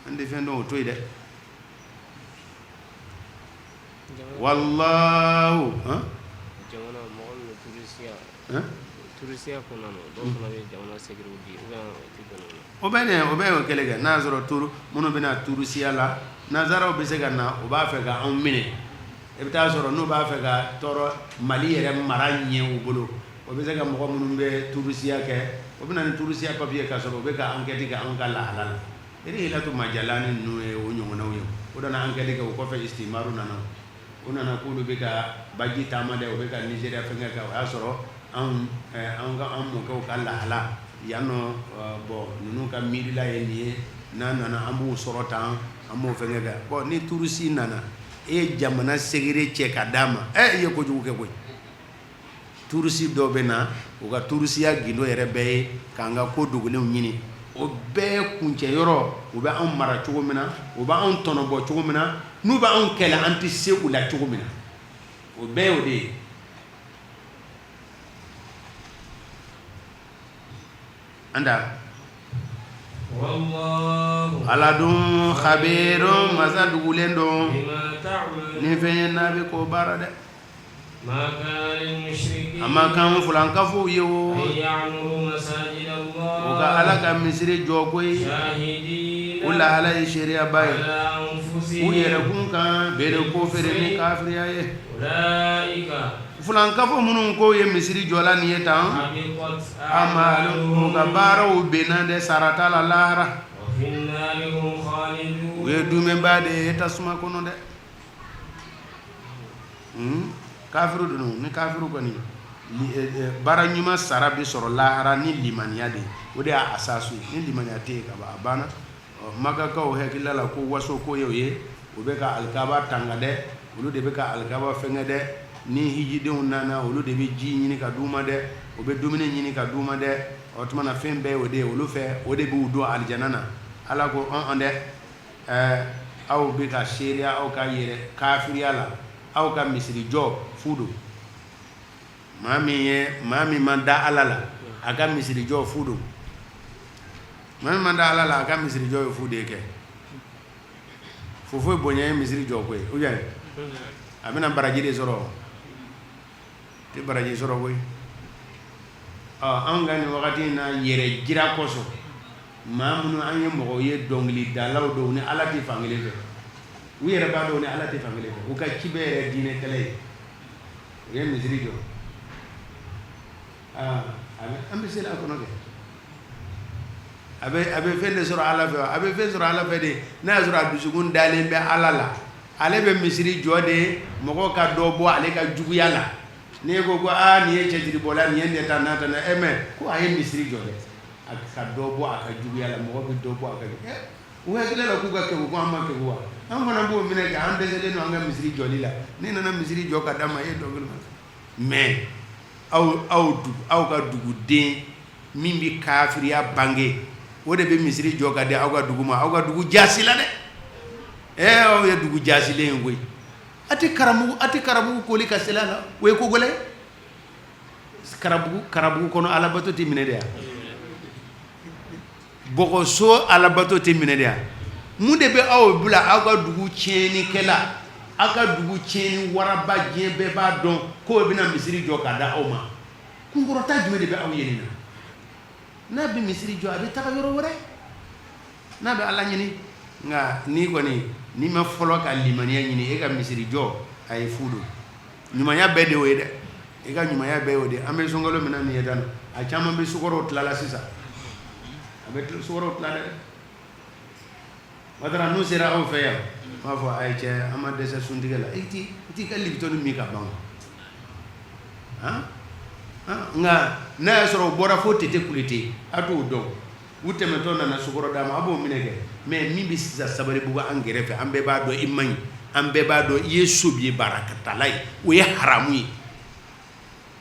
an tɛ fɛn dɔn o to yen dɛ wallahu jamana mɔgɔ min bɛ turisiya kɔnɔna na dɔw fana bɛ jamana sécurité di o bɛ o kɛlɛ kɛ n'a sɔrɔ turu minnu bɛna turisiya la nanzaraw bɛ se ka na o b'a fɛ ka anw minɛ i bɛ taa sɔrɔ n'u b'a fɛ ka tɔɔrɔ Mali yɛrɛ mara ɲɛ u bolo o bɛ se ka mɔgɔ minnu bɛ turisiya kɛ o bɛ na ni turisiya papiye ka sɔrɔ o bɛ ka enquête kɛ anw ka lahala la Hilatu Majalani ninnu ye o ɲɔgɔnnaw ye o nana enquête kɛ o kɔfɛ istimaru nana o nana k'olu bɛ ka baji taama dɛ o bɛ ka Nigéria fɛngɛ kɛ o y'a sɔrɔ an mɔkɛw ka lahala yan nɔ bon ninnu ka miirila ye nin ye n'a nana an b'u sɔrɔ tan an b'o fɛngɛ kɛ bon ni turusi nana e ye jamana segere cɛ ka d'a ma i ye kojugu kɛ koyi turusi dɔ bɛ na u ka turusiya gindo yɛrɛ bɛɛ ye k'an ka ko dogolenw ɲini o bɛɛ kuncɛ yɔrɔ u bɛ anw mara cogo min na u bɛ anw tɔnɔbɔ cogo min na n'u bɛ anw kɛlɛ an tɛ se u la cogo min na o bɛɛ y'o de ye anda ala dun khabirun masa dugulen don ni fɛn ye n'a bɛ ko baara dɛ a ma kan fulankafow ye o u ka ala ka misiri jɔ koyi o lahala ye sariyaba ye u yɛrɛkun kan bere ko feere ni kafiriya ye fulankafo minnu ko ye misiri jɔla nin ye tan u ka baaraw benna dɛ sarata la lahara u ye dumɛnba de ye tasuma kɔnɔ dɛ kafiru dunu ni kafiru kɔni baara ɲuman sara bɛ sɔrɔ lahara ni limaniya de o de y'a asasu ni limaniya tɛ yen ka ban a banna makakaw hakilila la ko waso ko ye o ye u bɛ ka alikaba tanga dɛ olu de bɛ ka alikaba fɛngɛ dɛ ni hijidenw nana olu de bɛ ji ɲini ka d'u ma dɛ u bɛ dumuni ɲini ka d'u ma dɛ o tuma na fɛn bɛɛ o de ye olu fɛ o de b'u don alijana na ala ko dɛ aw bɛ ka seereya aw ka yɛrɛ kafiriya la aw ka misiri jɔ fu don maa min ma da ala la a ka misiri jɔ fu don maa min ma da ala la a ka misiri jɔ ye fu de kɛ fofo ye bonya ye misiri jɔ koyi o yɛrɛ a bɛna baraji de sɔrɔ tɛ baraji sɔrɔ koyi an ka nin wagati in na yɛrɛ jira kosɔn maa minnu an ye mɔgɔw ye dɔnkilidalaw dɔw ni ala tɛ fankelen fɛ u yɛrɛ b'a dɔn ni ala tɛ fankelen fɛ u ka ci bɛɛ yɛrɛ diinɛ kɛlɛ ye u ye misiri jɔ an bɛ seli a kɔnɔ kɛ a bɛ fɛn de sɔrɔ ala fɛ a bɛ fɛn sɔrɔ ala fɛ de n'a y'a sɔrɔ a dusukun dalen bɛ ala la ale bɛ misiri jɔ de mɔgɔw ka dɔ bɔ ale ka juguya la n'i ko ko nin ye cɛtiribɔla nin ye nin ta n'a ta na mɛ ko a ye misiri jɔ dɛ a ka dɔ bɔ a ka juguya la mɔgɔ bɛ dɔ bɔ a ka juguya u hakili la k'u ka kɛ ko an ma kɛ wa an fana b'o minɛ kɛ an dɛsɛlen don an ka misiri jɔli la ne nana misiri jɔ ka d'a ma e ye dɔnkili ma mais aw ka duguden min bɛ kafiriya bange o de bɛ misiri jɔ ka di aw ka dugu ma aw ka dugu jaasi la dɛ aw ye dugu jaasilen ye koyi a tɛ karabugu koli ka seli a la o ye ko gɛlɛn karabugu kɔnɔ alabato tɛ minɛ de yan bɔgɔso alabato tɛ minɛ de yan mun de bɛ aw bila aw ka dugu tiɲɛnikɛla aw ka dugu tiɲɛni waraba diɲɛ bɛɛ b'a dɔn k'o bɛna misiri jɔ ka da aw ma kunkɔrɔta jumɛn de bɛ aw ye nin na n'a bɛ misiri jɔ a bɛ taga yɔrɔ wɛrɛ n'a bɛ ala ɲini nka n'i kɔni n'i ma fɔlɔ ka limaniya ɲini e ka misiri jɔ a ye fu don ɲumanya bɛɛ de y'o ye dɛ e ka ɲumanya bɛɛ y'o de an bɛ sunkalo min na nin ye tan a caman bɛ sukɔrɔw tilala sisan a bɛ sukɔrɔw tila dɛ o tara n'u sera aw fɛ yan u b'a fɔ a ye cɛ an ma dɛsɛ suntigɛ la i t'i ka libitɔni min ka ban nka n'a y'a sɔrɔ o bɔra fo tete kulete a t'o dɔn u tɛmɛtɔ nana sukɔrɔ d'a ma a b'o minɛ kɛ mais min bɛ sisan Sabalibugu an kɛrɛfɛ an bɛɛ b'a dɔn i man ɲi an bɛɛ b'a dɔn i ye sobiye baarakɛtala ye o ye haramu ye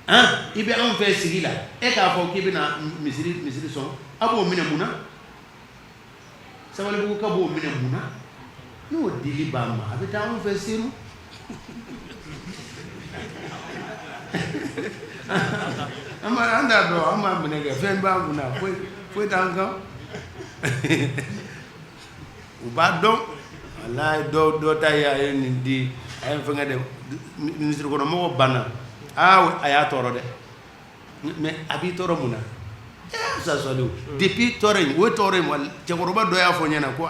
i bɛ anw fɛ sigi la e k'a fɔ k'i bɛna misiri sɔn a b'o minɛ mun na Sabalibugu ka b'o minɛ mun na n'o dili b'a ma a bɛ taa anw fɛ Seru an t'a dɔn an b'a minɛ kɛ fɛn b'a kun na foyi t'an kan u b'a dɔn walayi dɔ ta ye a ye nin di a ye fɛnkɛ dɛ minisiri kɔnɔmɔgɔ banna a y'a tɔɔrɔ dɛ mais a b'i tɔɔrɔ mun na sasɔliw depuis tɔɔrɔ in o ye tɔɔrɔ in wali cɛkɔrɔba dɔ y'a fɔ ɲɛna ko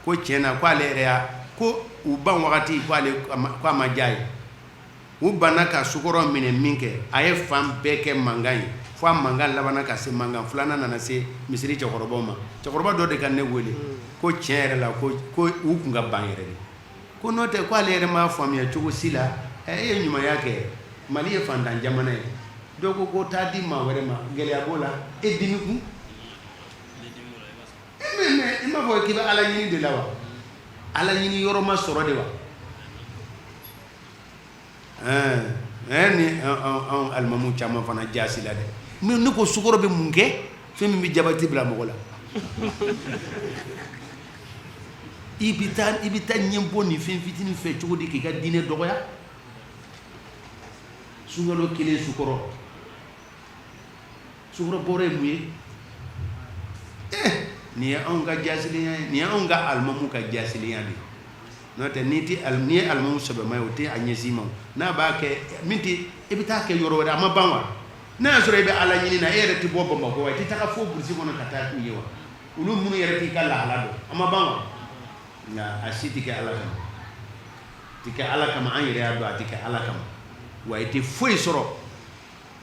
ko tiɲɛna ko ale yɛrɛ y'a ko u ban wagati ko a ma diya ye u banna ka sukɔrɔ minɛ min kɛ a ye fan bɛɛ kɛ mankan ye fo a mankan labanna ka se mankan filanan nana se misiri cɛkɔrɔbaw ma cɛkɔrɔba dɔ de ka ne wele ko tiɲɛ yɛrɛ la ko u kun ka ban yɛrɛ de ko n'o tɛ ko ale yɛrɛ m'a faamuya cogo si la e ye ɲumanya kɛ Mali ye fantan jamana ye dɔw ko taa di maa wɛrɛ ma gɛlɛya b'o la e dimi kun mais i m'a fɔ k'i bɛ ala ɲini de la wa ala ɲini yɔrɔ ma sɔrɔ de wa ni an alimamu caman fana jaasi la dɛ mais ne ko sukaro bɛ mun kɛ fɛn min bɛ jabati bila mɔgɔ la i bɛ taa ɲɛ bɔ nin fɛn fitinin fɛ cogo di k'i ka diinɛ dɔgɔya sunkalo kelen sukaro bɔra ye mun ye nin ye anw ka jaasiliya ye nin ye anw ka alimamu ka jaasiliya de n'o tɛ n'i ye alimamu sɛbɛma ye o tɛ a ɲɛsin ma n'a b'a kɛ min tɛ i bɛ taa kɛ yɔrɔ wɛrɛ a ma ban wa n'a y'a sɔrɔ i bɛ ala ɲini na e yɛrɛ tɛ bɔ Bamakɔ wa i tɛ taga fo burusi kɔnɔ ka taa k'u ye wa olu minnu yɛrɛ t'i ka lahala dɔn a ma ban wa nka a si tɛ kɛ ala kama tɛ kɛ ala kama an yɛrɛ y'a dɔn a tɛ kɛ ala kama wa i tɛ foyi sɔrɔ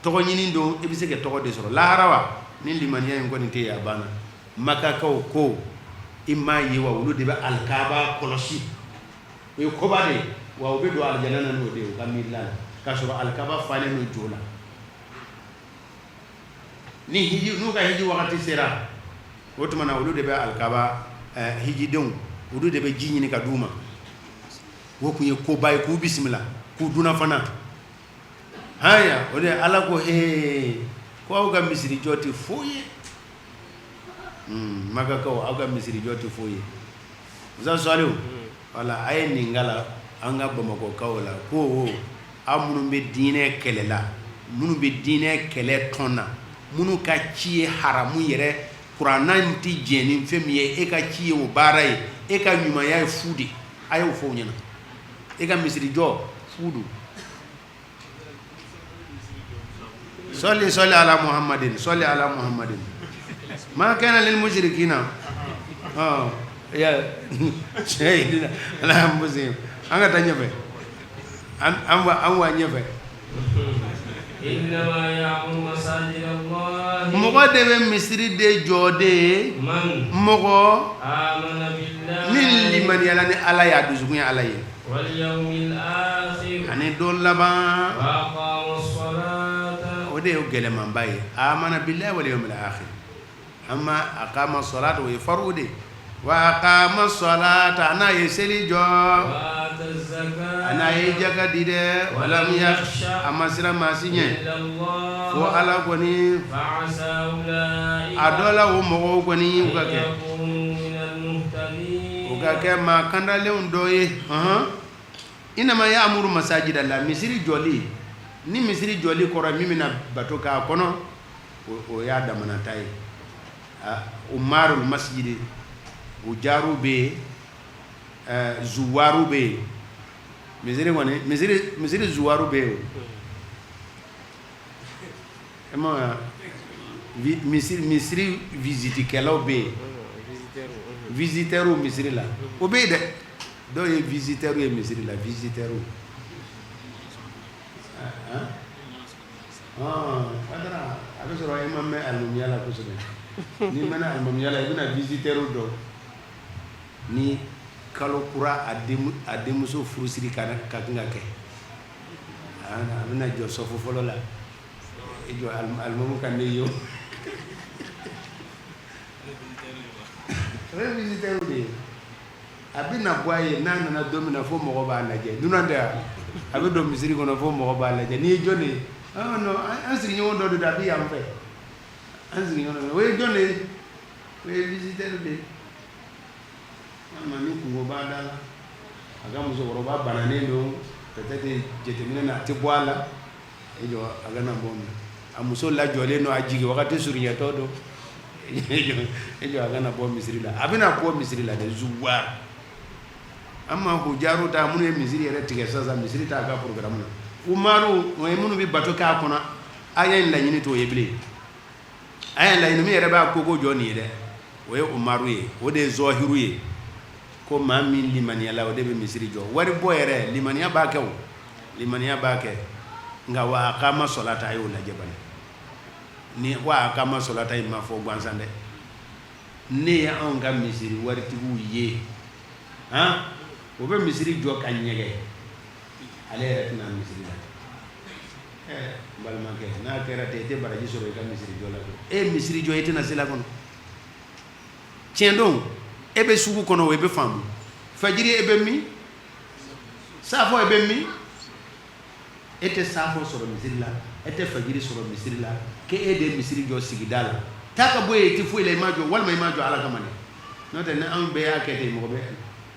tɔgɔ ɲini don i bɛ se ka tɔgɔ de sɔrɔ lahara wa ni limaniya in kɔni tɛ yen a banna makakaw ko i m'a ye wa olu de bɛ alikaaba kɔlɔsi o ye koba de ye wa u bɛ don alijana na n'o de ye u ka miirila la k'a sɔrɔ alikaaba falen n'o jo la n'u ka hiji wagati sera o tuma na olu de bɛ alikaaba hijidenw olu de bɛ ji ɲini ka d'u ma o tun ye koba ye k'u bisimila k'u dunna fana haya o de ala ko ko aw ka misiri jɔ tɛ foyi ye makakaw aw ka misiri jɔ tɛ foyi ye musa sɔliw wala a ye nin kala an ka bamakɔkaw la ko aw minnu bɛ diinɛ kɛlɛ la minnu bɛ diinɛ kɛlɛ tɔn na minnu ka ci ye haramu yɛrɛ kuranna tɛ jɛn ni fɛn min ye e ka ci ye o baara ye e ka ɲumanya ye fu de a y'o fɔ o ɲɛna e ka misiri jɔ fu do صلي على محمد صلي على محمد ما كان للمشركين يا سيدنا لا مسلم انا تنيفه ام وانيفه انما يعمر مساجد الله مقدم مصر دي جودي مغو امن بالله من لمن يلاني على يا دزغون على واليوم الاخر اني دول لبا واقام الصلاه ودي يقلمان باي آمن بالله واليوم الآخر أما أقام الصلاة ويفرودي وأقام الصلاة أنا يسلي جو وآت الزكاة أنا يجاك ديده ولم يخشى أما سلا ما سيني فو على كوني فعسى أولئك أدولا ومغو كوني وكاكي من المهتدين وكاكي ما كان لهم دوي إنما يأمر مساجد الله مسيري جولي ni misiri jɔli kɔrɔ min bɛna bato k'a kɔnɔ o y'a damanata ye umarul masjidi ujaru bɛ yen zuwaru bɛ yen misiri kɔni misiri zuwaru bɛ yen o ma misiri visitikɛlaw bɛ yen visitɛriw misiri la o bɛ yen dɛ dɔw ye visitɛriw ye misiri la visitɛriw adara a bɛ sɔrɔ e ma mɛn alimamuya la kosɛbɛ n'i mɛnna alimamuya la i bɛna visitɛriw dɔn ni kalo kura a denmuso furusiri ka kan ka kɛ a bɛna jɔ sɔfo fɔlɔ la i jɔ alimamu kan de ye o ye visitɛriw de ye a bɛna bɔ a ye n'a nana don min na fo mɔgɔ b'a lajɛ dunan tɛ a bɛ don misiri kɔnɔ fo mɔgɔ b'a lajɛ n'i ye jɔn de ye non an sigiɲɔgɔn dɔ de don a bɛ yan fɛ an sigiɲɔgɔn dɔ o ye jɔn de ye o ye visitɛri de ye walima ni kungo b'a da la a ka musokɔrɔba bananen don peut-être jateminɛ na a tɛ bɔ a la e jɔ a kana bɔ min a muso lajɔlen don a jigin wagati surunyatɔ don e jɔ a kana bɔ misiri la a bɛna bɔ misiri la de zuwa an ma hujaru ta minnu ye misiri yɛrɛ tigɛ sisan misiri t'a ka programme na umaru o ye minnu bɛ bato k'a kɔnɔ a ye laɲini t'o ye bilen a ye laɲini min yɛrɛ b'a ko jɔ nin ye dɛ o ye umaru ye o de ye zɔhiru ye ko maa min limaniyala o de bɛ misiri jɔ wari bɔ yɛrɛ limaniya b'a kɛ o limaniya b'a kɛ nka wa a k'a ma sɔlata a y'o lajɛ bani ni wa a k'a ma sɔlata in ma fɔ gansan dɛ ne ye anw ka misiri waritigiw ye o bɛ misiri jɔ ka ɲɛgɛ ale yɛrɛ tɛna misiri la balimakɛ n'a kɛra ten i tɛ baraji sɔrɔ i ka misirijɔ la e misirijɔ i tɛna se la kɔnɔ tiɲɛ don e bɛ sugu kɔnɔ o e bɛ faamu fajiri e bɛ min safo e bɛ min e tɛ safo sɔrɔ misiri la e tɛ fajiri sɔrɔ misiri la k'e de misiri jɔ sigida la taa ka bɔ yen i tɛ foyi la i ma jɔ walima i ma jɔ ala kama dɛ n'o tɛ ni anw bɛɛ y'a kɛ ten mɔgɔ bɛ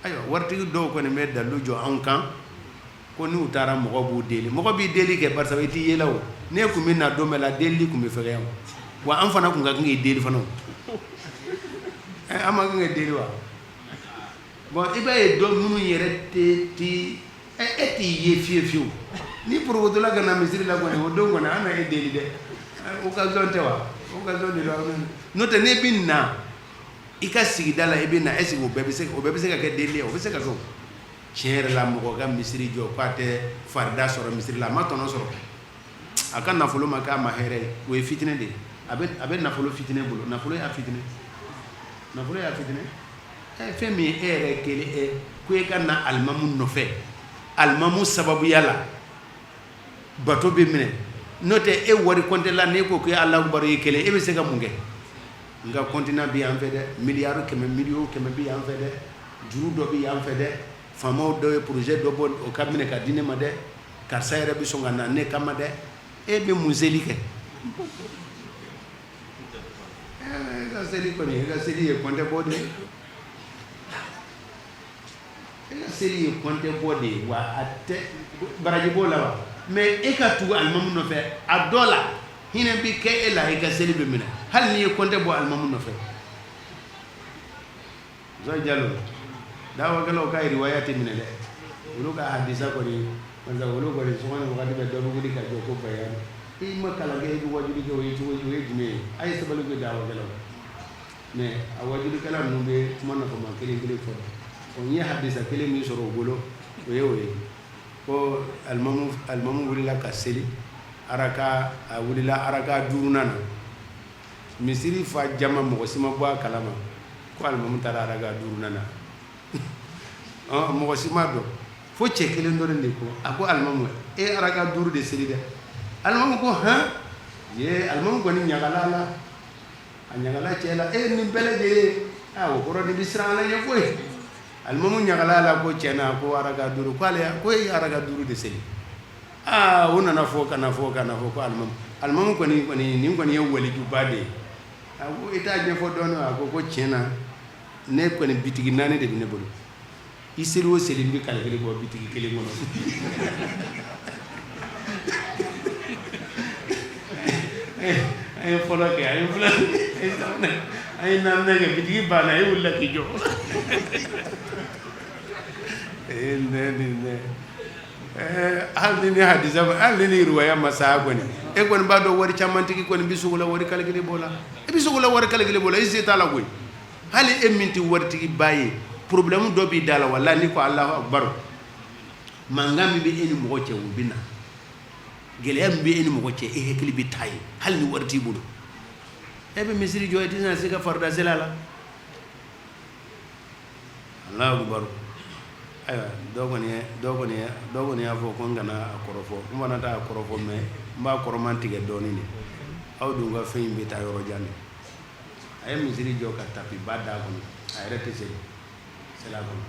ayiwa waritigi dɔw kɔni bɛ dalu jɔ anw kan ko n'u taara mɔgɔ b'u deli mɔgɔ b'i deli kɛ barisa i t'i yela o ne tun bɛ na don bɛɛ la delili tun bɛ fɛgɛya o wa an fana tun ka kan k'i deli fana o an ma kan ka deli wa bon i b'a ye dɔ minnu yɛrɛ e t'i ye fiyewu fiyewu ni porokotola ka na misiri la kɔni o don kɔni an na e deli dɛ occasion tɛ wa occasion de don n'o tɛ ne bɛ na i ka sigida la i bɛ na est-ce que o bɛɛ bɛ se ka kɛ deli ye o bɛ se ka kɛ o tiɲɛ yɛrɛ la mɔgɔ ka misiri jɔ k'a tɛ farida sɔrɔ misiri la a ma tɔnɔ sɔrɔ a ka nafolo ma k'a ma hɛrɛ ye o ye fitinɛ de ye a bɛ nafolo fitinɛ bolo nafolo y'a fitinɛ fɛn min ye e yɛrɛ kelen ko e ka na alimamu nɔfɛ alimamu sababuya la bato bɛ minɛ n'o tɛ e wari compte la n'e ko k'e Alahu Akibaru ye kelen e bɛ se ka mun kɛ nka continent bɛ yan fɛ dɛ miliyari kɛmɛ miliyɔn kɛmɛ bɛ yan fɛ dɛ juru dɔ bɛ yan fɛ dɛ faamaw dɔ ye projet dɔ bɔ o ka minɛ ka di ne ma dɛ karisa yɛrɛ bɛ sɔn ka na ne kama dɛ e bɛ mun seli kɛ e ka seli kɔni e ka seli ye compte bɔ de e ka seli ye compte bɔ de ye wa a tɛ baraji b'o la wa mais e ka tugu alimamu nɔfɛ a dɔ la hinɛ bɛ kɛ e la i ka seli bɛ minɛ hali n'i ye compte bɔ alimamu nɔfɛ Zɔn Jalo dawakɛlaw ka riwaya tɛ minɛ dɛ olu ka hadisa kɔni parce que olu kɔni sɔgɔma wagati bɛ dɔ bɛ wuli ka jɔ ko bayan i ma kalan kɛ i bɛ wajuli kɛ o ye cogo o ye jumɛn ye a ye sabali kɛ dawakɛlaw mais a wajulikɛla ninnu bɛ kuma nafama kelen kelen fɔ n ye hadisa kelen min sɔrɔ o bolo o ye o ye ko alimamu wulila ka seli araka a wulila araka 5nan na misiri fa jama mɔgɔ si ma bɔ a kalama ko alimamu taara araka 5nan na mɔgɔ si ma dɔn fo cɛ kelen dɔrɔn de ko a ko alimamu e araka 5 de seli dɛ alimamu ko han ye alimamu kɔni ɲagala la a ɲagala cɛ la nin bɛɛ lajɛlen o kɔrɔ de bɛ siran ala ɲɛ koyi alimamu ɲagala la ko cɛ na ko araka 5 ko e araka 5 de seli o nana fɔ kana fɔ ko alimamu kɔni nin kɔni ye walijuba de ye a ko i t'a ɲɛfɔ dɔɔnin a ko tiɲɛ na ne kɔni bitigi 4 de bɛ ne bolo i seli o seli n bɛ calcul bɔ bitigi 1 kɔnɔ a ye fɔlɔ kɛ a ye 2 a ye 4 kɛ bitigi banna a ye wulila k'i jɔ hali ni hadisa hali ni riwaya masaya kɔni e kɔni b'a dɔn wari camantigi kɔni bɛ sogo la wari calcul bɔ la i bɛ sogo la wari calcul bɔ la i se t'a la koyi hali e min tɛ waritigi ba ye problème dɔ b'i da la wallahi ni ko Alahu Akibaru mankan min bɛ e ni mɔgɔ cɛ o bɛ na gɛlɛya min bɛ e ni mɔgɔ cɛ e hakili bɛ taa ye hali ni wari t'i bolo e bɛ misiri jɔ e tɛna se ka farida seli a la Alahu Akibaru ayiwa dɔ kɔni y'a fɔ ko n kana a kɔrɔfɔ n fana t'a kɔrɔfɔ mais n b'a kɔrɔman tigɛ dɔɔnin de aw dun ka fɛn in bɛ taa yɔrɔ jan de a ye misiri jɔ ka tapi ba d'a kɔnɔ a yɛrɛ tɛ seli a kɔnɔ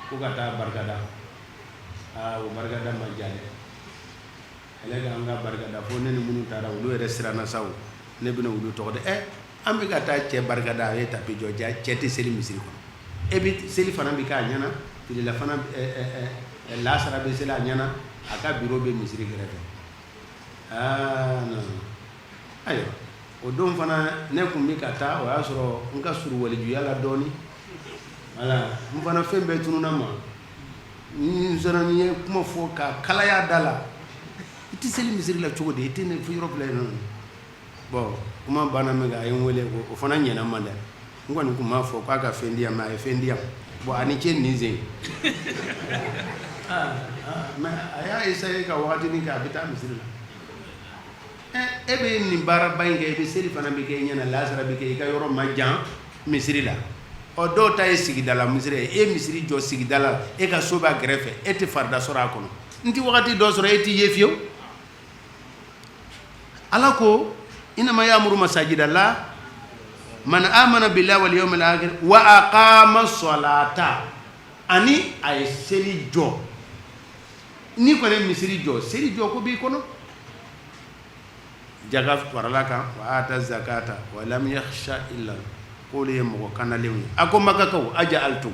ko ka taa barikada o barikada ma diya dɛ ale ka an ka barikada fo ne ni minnu taara olu yɛrɛ siranna sa o ne bɛna olu tɔgɔ de an bɛ ka taa cɛ barikada a ye tapi jɔ ja cɛ tɛ seli misiri kɔnɔ e bɛ seli fana bɛ k'a ɲɛna tilela fana lasara bɛ seli a ɲɛna a ka bureau bɛ misiri kɛrɛfɛ non ayiwa o don fana ne kun bɛ ka taa o y'a sɔrɔ n ka surun walijuya la dɔɔnin voilà n fana fɛn bɛɛ tununa ma n sɔnna n ye kuma fɔ ka kalaya da la i tɛ seli misiri la cogo di i tɛ ne fo yɔrɔ bila yen nɔ bon kuma banna min kan a ye n wele o fana ɲɛna n ma dɛ n kɔni kun m'a fɔ k'a ka fɛn di yan mais a ye fɛn di yan bon a ni ce nin sen mais a y'a essayer ka wagatinin kɛ a bɛ taa misiri la e bɛ nin baaraba in kɛ i bɛ seli fana bɛ kɛ i ɲɛna lasara bɛ kɛ i ka yɔrɔ ma jan misiri la ɔ dɔw ta ye sigidala misiri ye e misiri jɔ sigidala la e ka so b'a kɛrɛfɛ e tɛ farida sɔrɔ a kɔnɔ n tɛ wagati dɔ sɔrɔ e t'i ye fiyewu alako inma ya'muru masajidallah man amana billahi wal yawmil akhir wa aqama salata ani ay seli jo ni ko ne misiri jo seli jo ko bi kono jaga faralaka wa ata zakata wa lam yakhsha illa qul yamko kanalewi ako makakaw aja'altum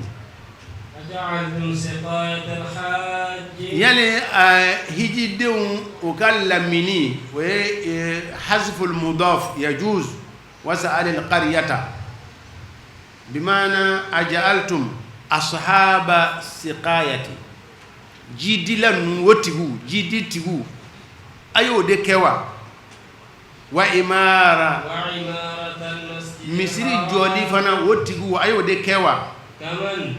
سقاية الحاج يعني هيجي دون وكلمني وحذف المضاف يجوز وسأل القرية بمعنى أجعلتم أصحاب سقاية جيدي لن وتهو جيدي تهو أيو دكوا وإمارة مصري جولي فانا وتهو أيو دكوا كمن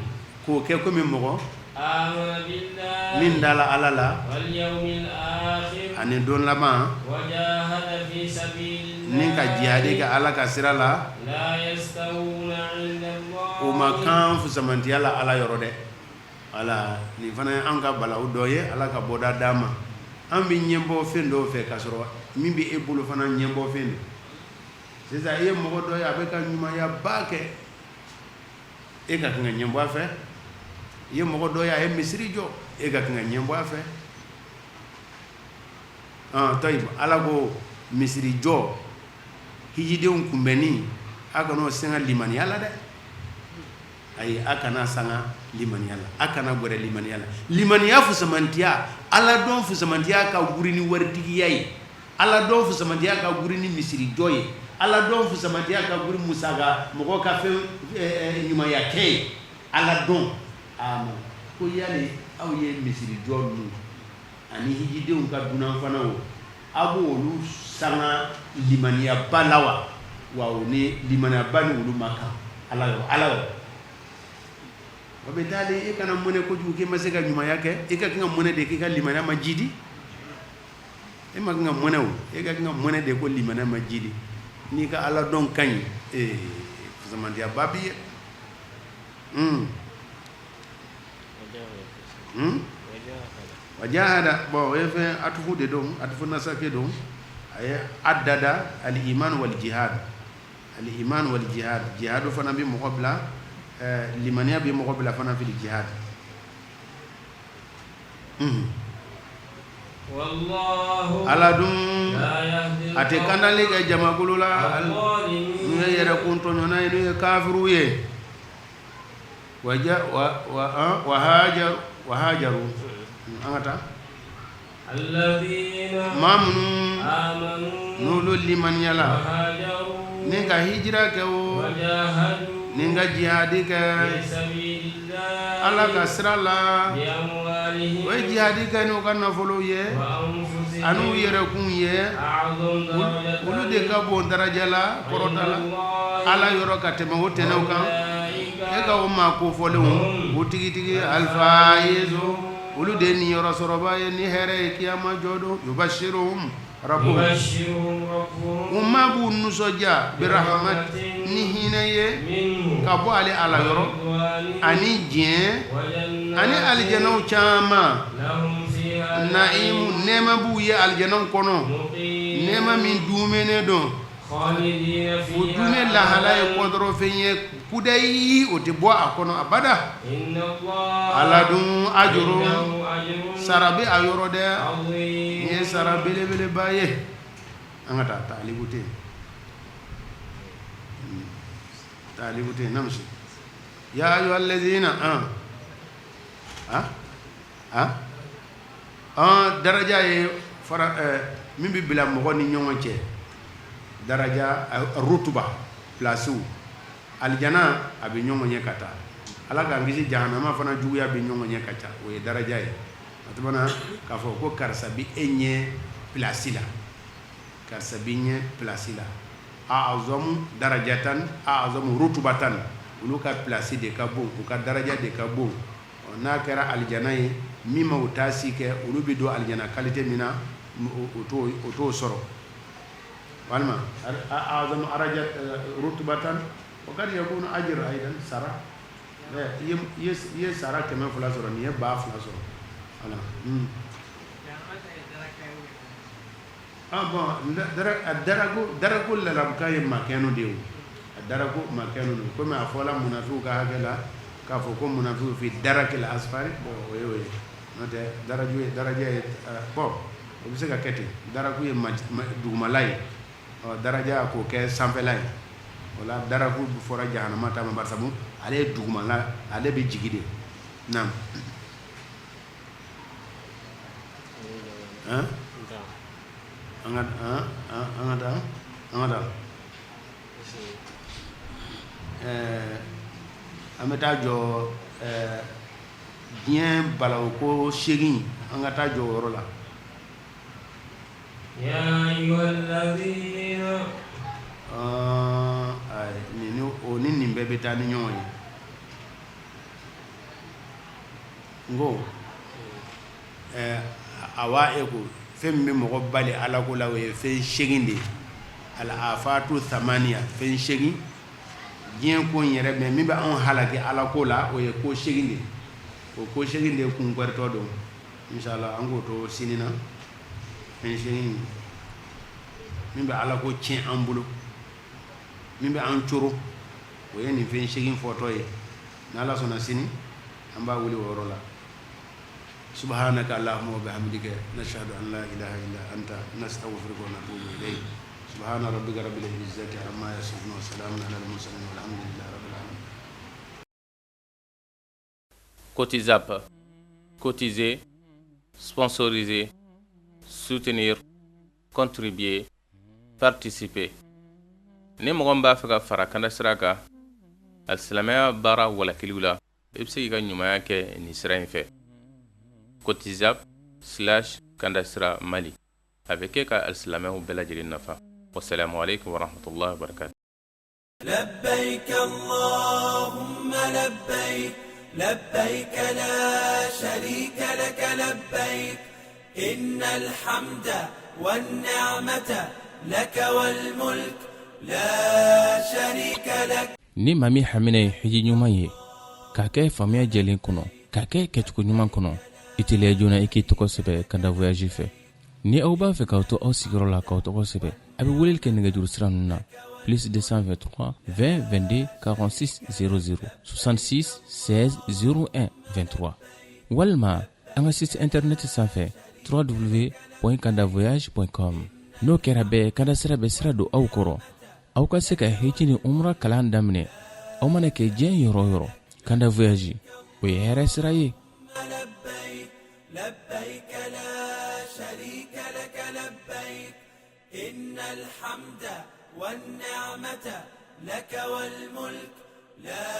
ko ke ko min mogo amana billahi min dala alala wal yawmil akhir ani don lama wajahada fi sabilillah nin ka jihadi ka ala ka sirala la yastawuna inda Allah o makan fu samanti ala ala yoro de ala ni fana an ka bala o doye ala ka boda dama an bi nyembo fendo fe kasoro min bi e bulu fana nyembo fendo c'est ça ye mogo doye abe ka nyuma ya bake e ka nga nyembo afa ye mogo do ya e misri jo e ga nga nyembo afa tayib ala go misri jo hijide on kumbeni aga no senga limani ala de ay akana sanga limani ala akana gore limani ala limani afu samantia ala don fu samantia ka gurini wardigi yayi ala don fu samantia ka gurini misri joye ala don fu samantia ka guri musaga mogo ka fe nyuma ya kay ala don ama ko yale aw ye misiri jonu ani hijide on ka dunan fana wo abo lu sanga limaniya balawa wa ni limaniya bani wulu maka ala o be dale e kana mone ko ju ke masega nyuma yake e ka nga mone de ke ka limaniya majidi e ma nga mone wo e ka nga mone de ko limaniya majidi ni ka ala don kany zaman dia babi wajahada bo efe atufu de dom atufu nasake dom ay addada al iman wal jihad jihad fana bi muqabla limaniya bi muqabla fana fi jihad wallahu ala dum ate kanale ga jamagulula ne yere kunto nyona ne kafiru ye wa hajaru angata alladhina mamnu amanu nulu liman yala hajaru ninga hijra ke o wajahadu ninga jihadi ke sabilillah ala ka sirala bi amwalihim wa jihadi ke no kan folo ye wa anfusihim anu yere kun ye a'zam darajatan ulu de ka bon daraja la korotala ala yoro ka tema wotenaw kan e ka o ma ko fole o tigi alfaizu ulu de ni yoro soroba ye ni here kiyama jodo yubashiruhum rabbuhum umma bu nusoja bi rahmat ni hinaye kabo ali ala yoro ani jien ani aljanaw chama naimu nema bu ye aljanaw kono nema min dumene don khalidina fiha udume la halay kodro fenye kudai o te bo akono abada inna Allah aladun ajuru ajrun sarabe ayoro de azim ye sarabe lebele baye angata talibute namshi ya ayu allazina daraja ye fara mimbi bila mo ni nyonce daraja rutuba place aljana abi nyongo nye kata alaga ngisi jahannama fana juya bi nyongo nye kata o ye daraja ye atubana ka fo ko karsa bi enye place la karsa bi nye place la a'azamu darajatan a'azamu rutubatan uluka place de kabo ka daraja de kabo na kera aljana ye mima utasi ke ulubi do aljana qualité mina auto soro walma أعظم درجة رتبة وقد يكون أجر أيضا سرا سرا كمان فلا سرا نية باف لا سرا أنا bon daraku la rabka ye makeno de daraku makeno ko ma fola munafiqu ka hakala ka fo ko munafiqu fi darakil asfari bo yo note daraja bon o bi se ka kete daraku ye dugumalay daraja ko ke sanfelay wala daraku fora jahannama ta ma barsabu ale dugumala ale be jigide nam angada ameta jo bien balaw ko shegin angata jo woro la ya ayyuhalladhina ni nimbe betani nyoy ngo awa eko fem be mo bali ala ko lawe fe sheginde al afatu thamania fe shegi bien ko yere be mi ba on halaki ala ko la o ye ko sheginde o ko sheginde kun gwarto do inshallah ango to sinina fe shegi mi ba ala ko cien ambulo mi be an choro o ye ni fe shegi photo ye na la sona sini amba wuli woro la سبحانك اللهم وبحمدك نشهد أن لا إله إلا أنت نستغفرك ونتوب إليك سبحان ربك رب العزة عما يصفون وسلام على المرسلين والحمد لله رب العالمين. Cotizap, cotiser, sponsoriser, soutenir, contribuer, participer. Ni mɔgɔ min b'a fɛ ka fara Kanda sira kan alisilamɛya baara walakiliw la i bɛ se k'i ka ɲumanya kɛ nin sira in fɛ. Cotizap/Kanda Sira Mali a bɛ kɛ ka alisilamɛw bɛɛ lajɛlen nafa. Wassalamu alaikum warahmatullahi wabarakatuh. لبيك اللهم لبيك لبيك لا شريك لك لبيك إن الحمد والنعمة لك والملك لا شريك لك. Ni maa min hamina ye hiji ɲuman ye k'a kɛ faamuya jɛlen kɔnɔ k'a kɛ kɛcogo ɲuman kɔnɔ i teliya joona i k'i tɔgɔ sɛbɛ Kanda voyage fɛ. Ni aw b'a fɛ k'aw to aw sigiyɔrɔ la k'aw tɔgɔ sɛbɛ a bɛ weleli kɛ nɛgɛjuru sira ninnu na plus 223 20 22 46 00 66 16 01 23 walima an ka site internet sanfɛ www.kandavoyage.com. n'o kɛra bɛɛ Kanda sira bɛ sira don aw kɔrɔ aw ka se ka hiji ni umra kalan daminɛ aw mana kɛ diɲɛ yɔrɔ o yɔrɔ. Kanda voyage o ye hɛrɛ sira ye. لبيك لا شريك لك لبيك إن الحمد والنعمة لك والملك لا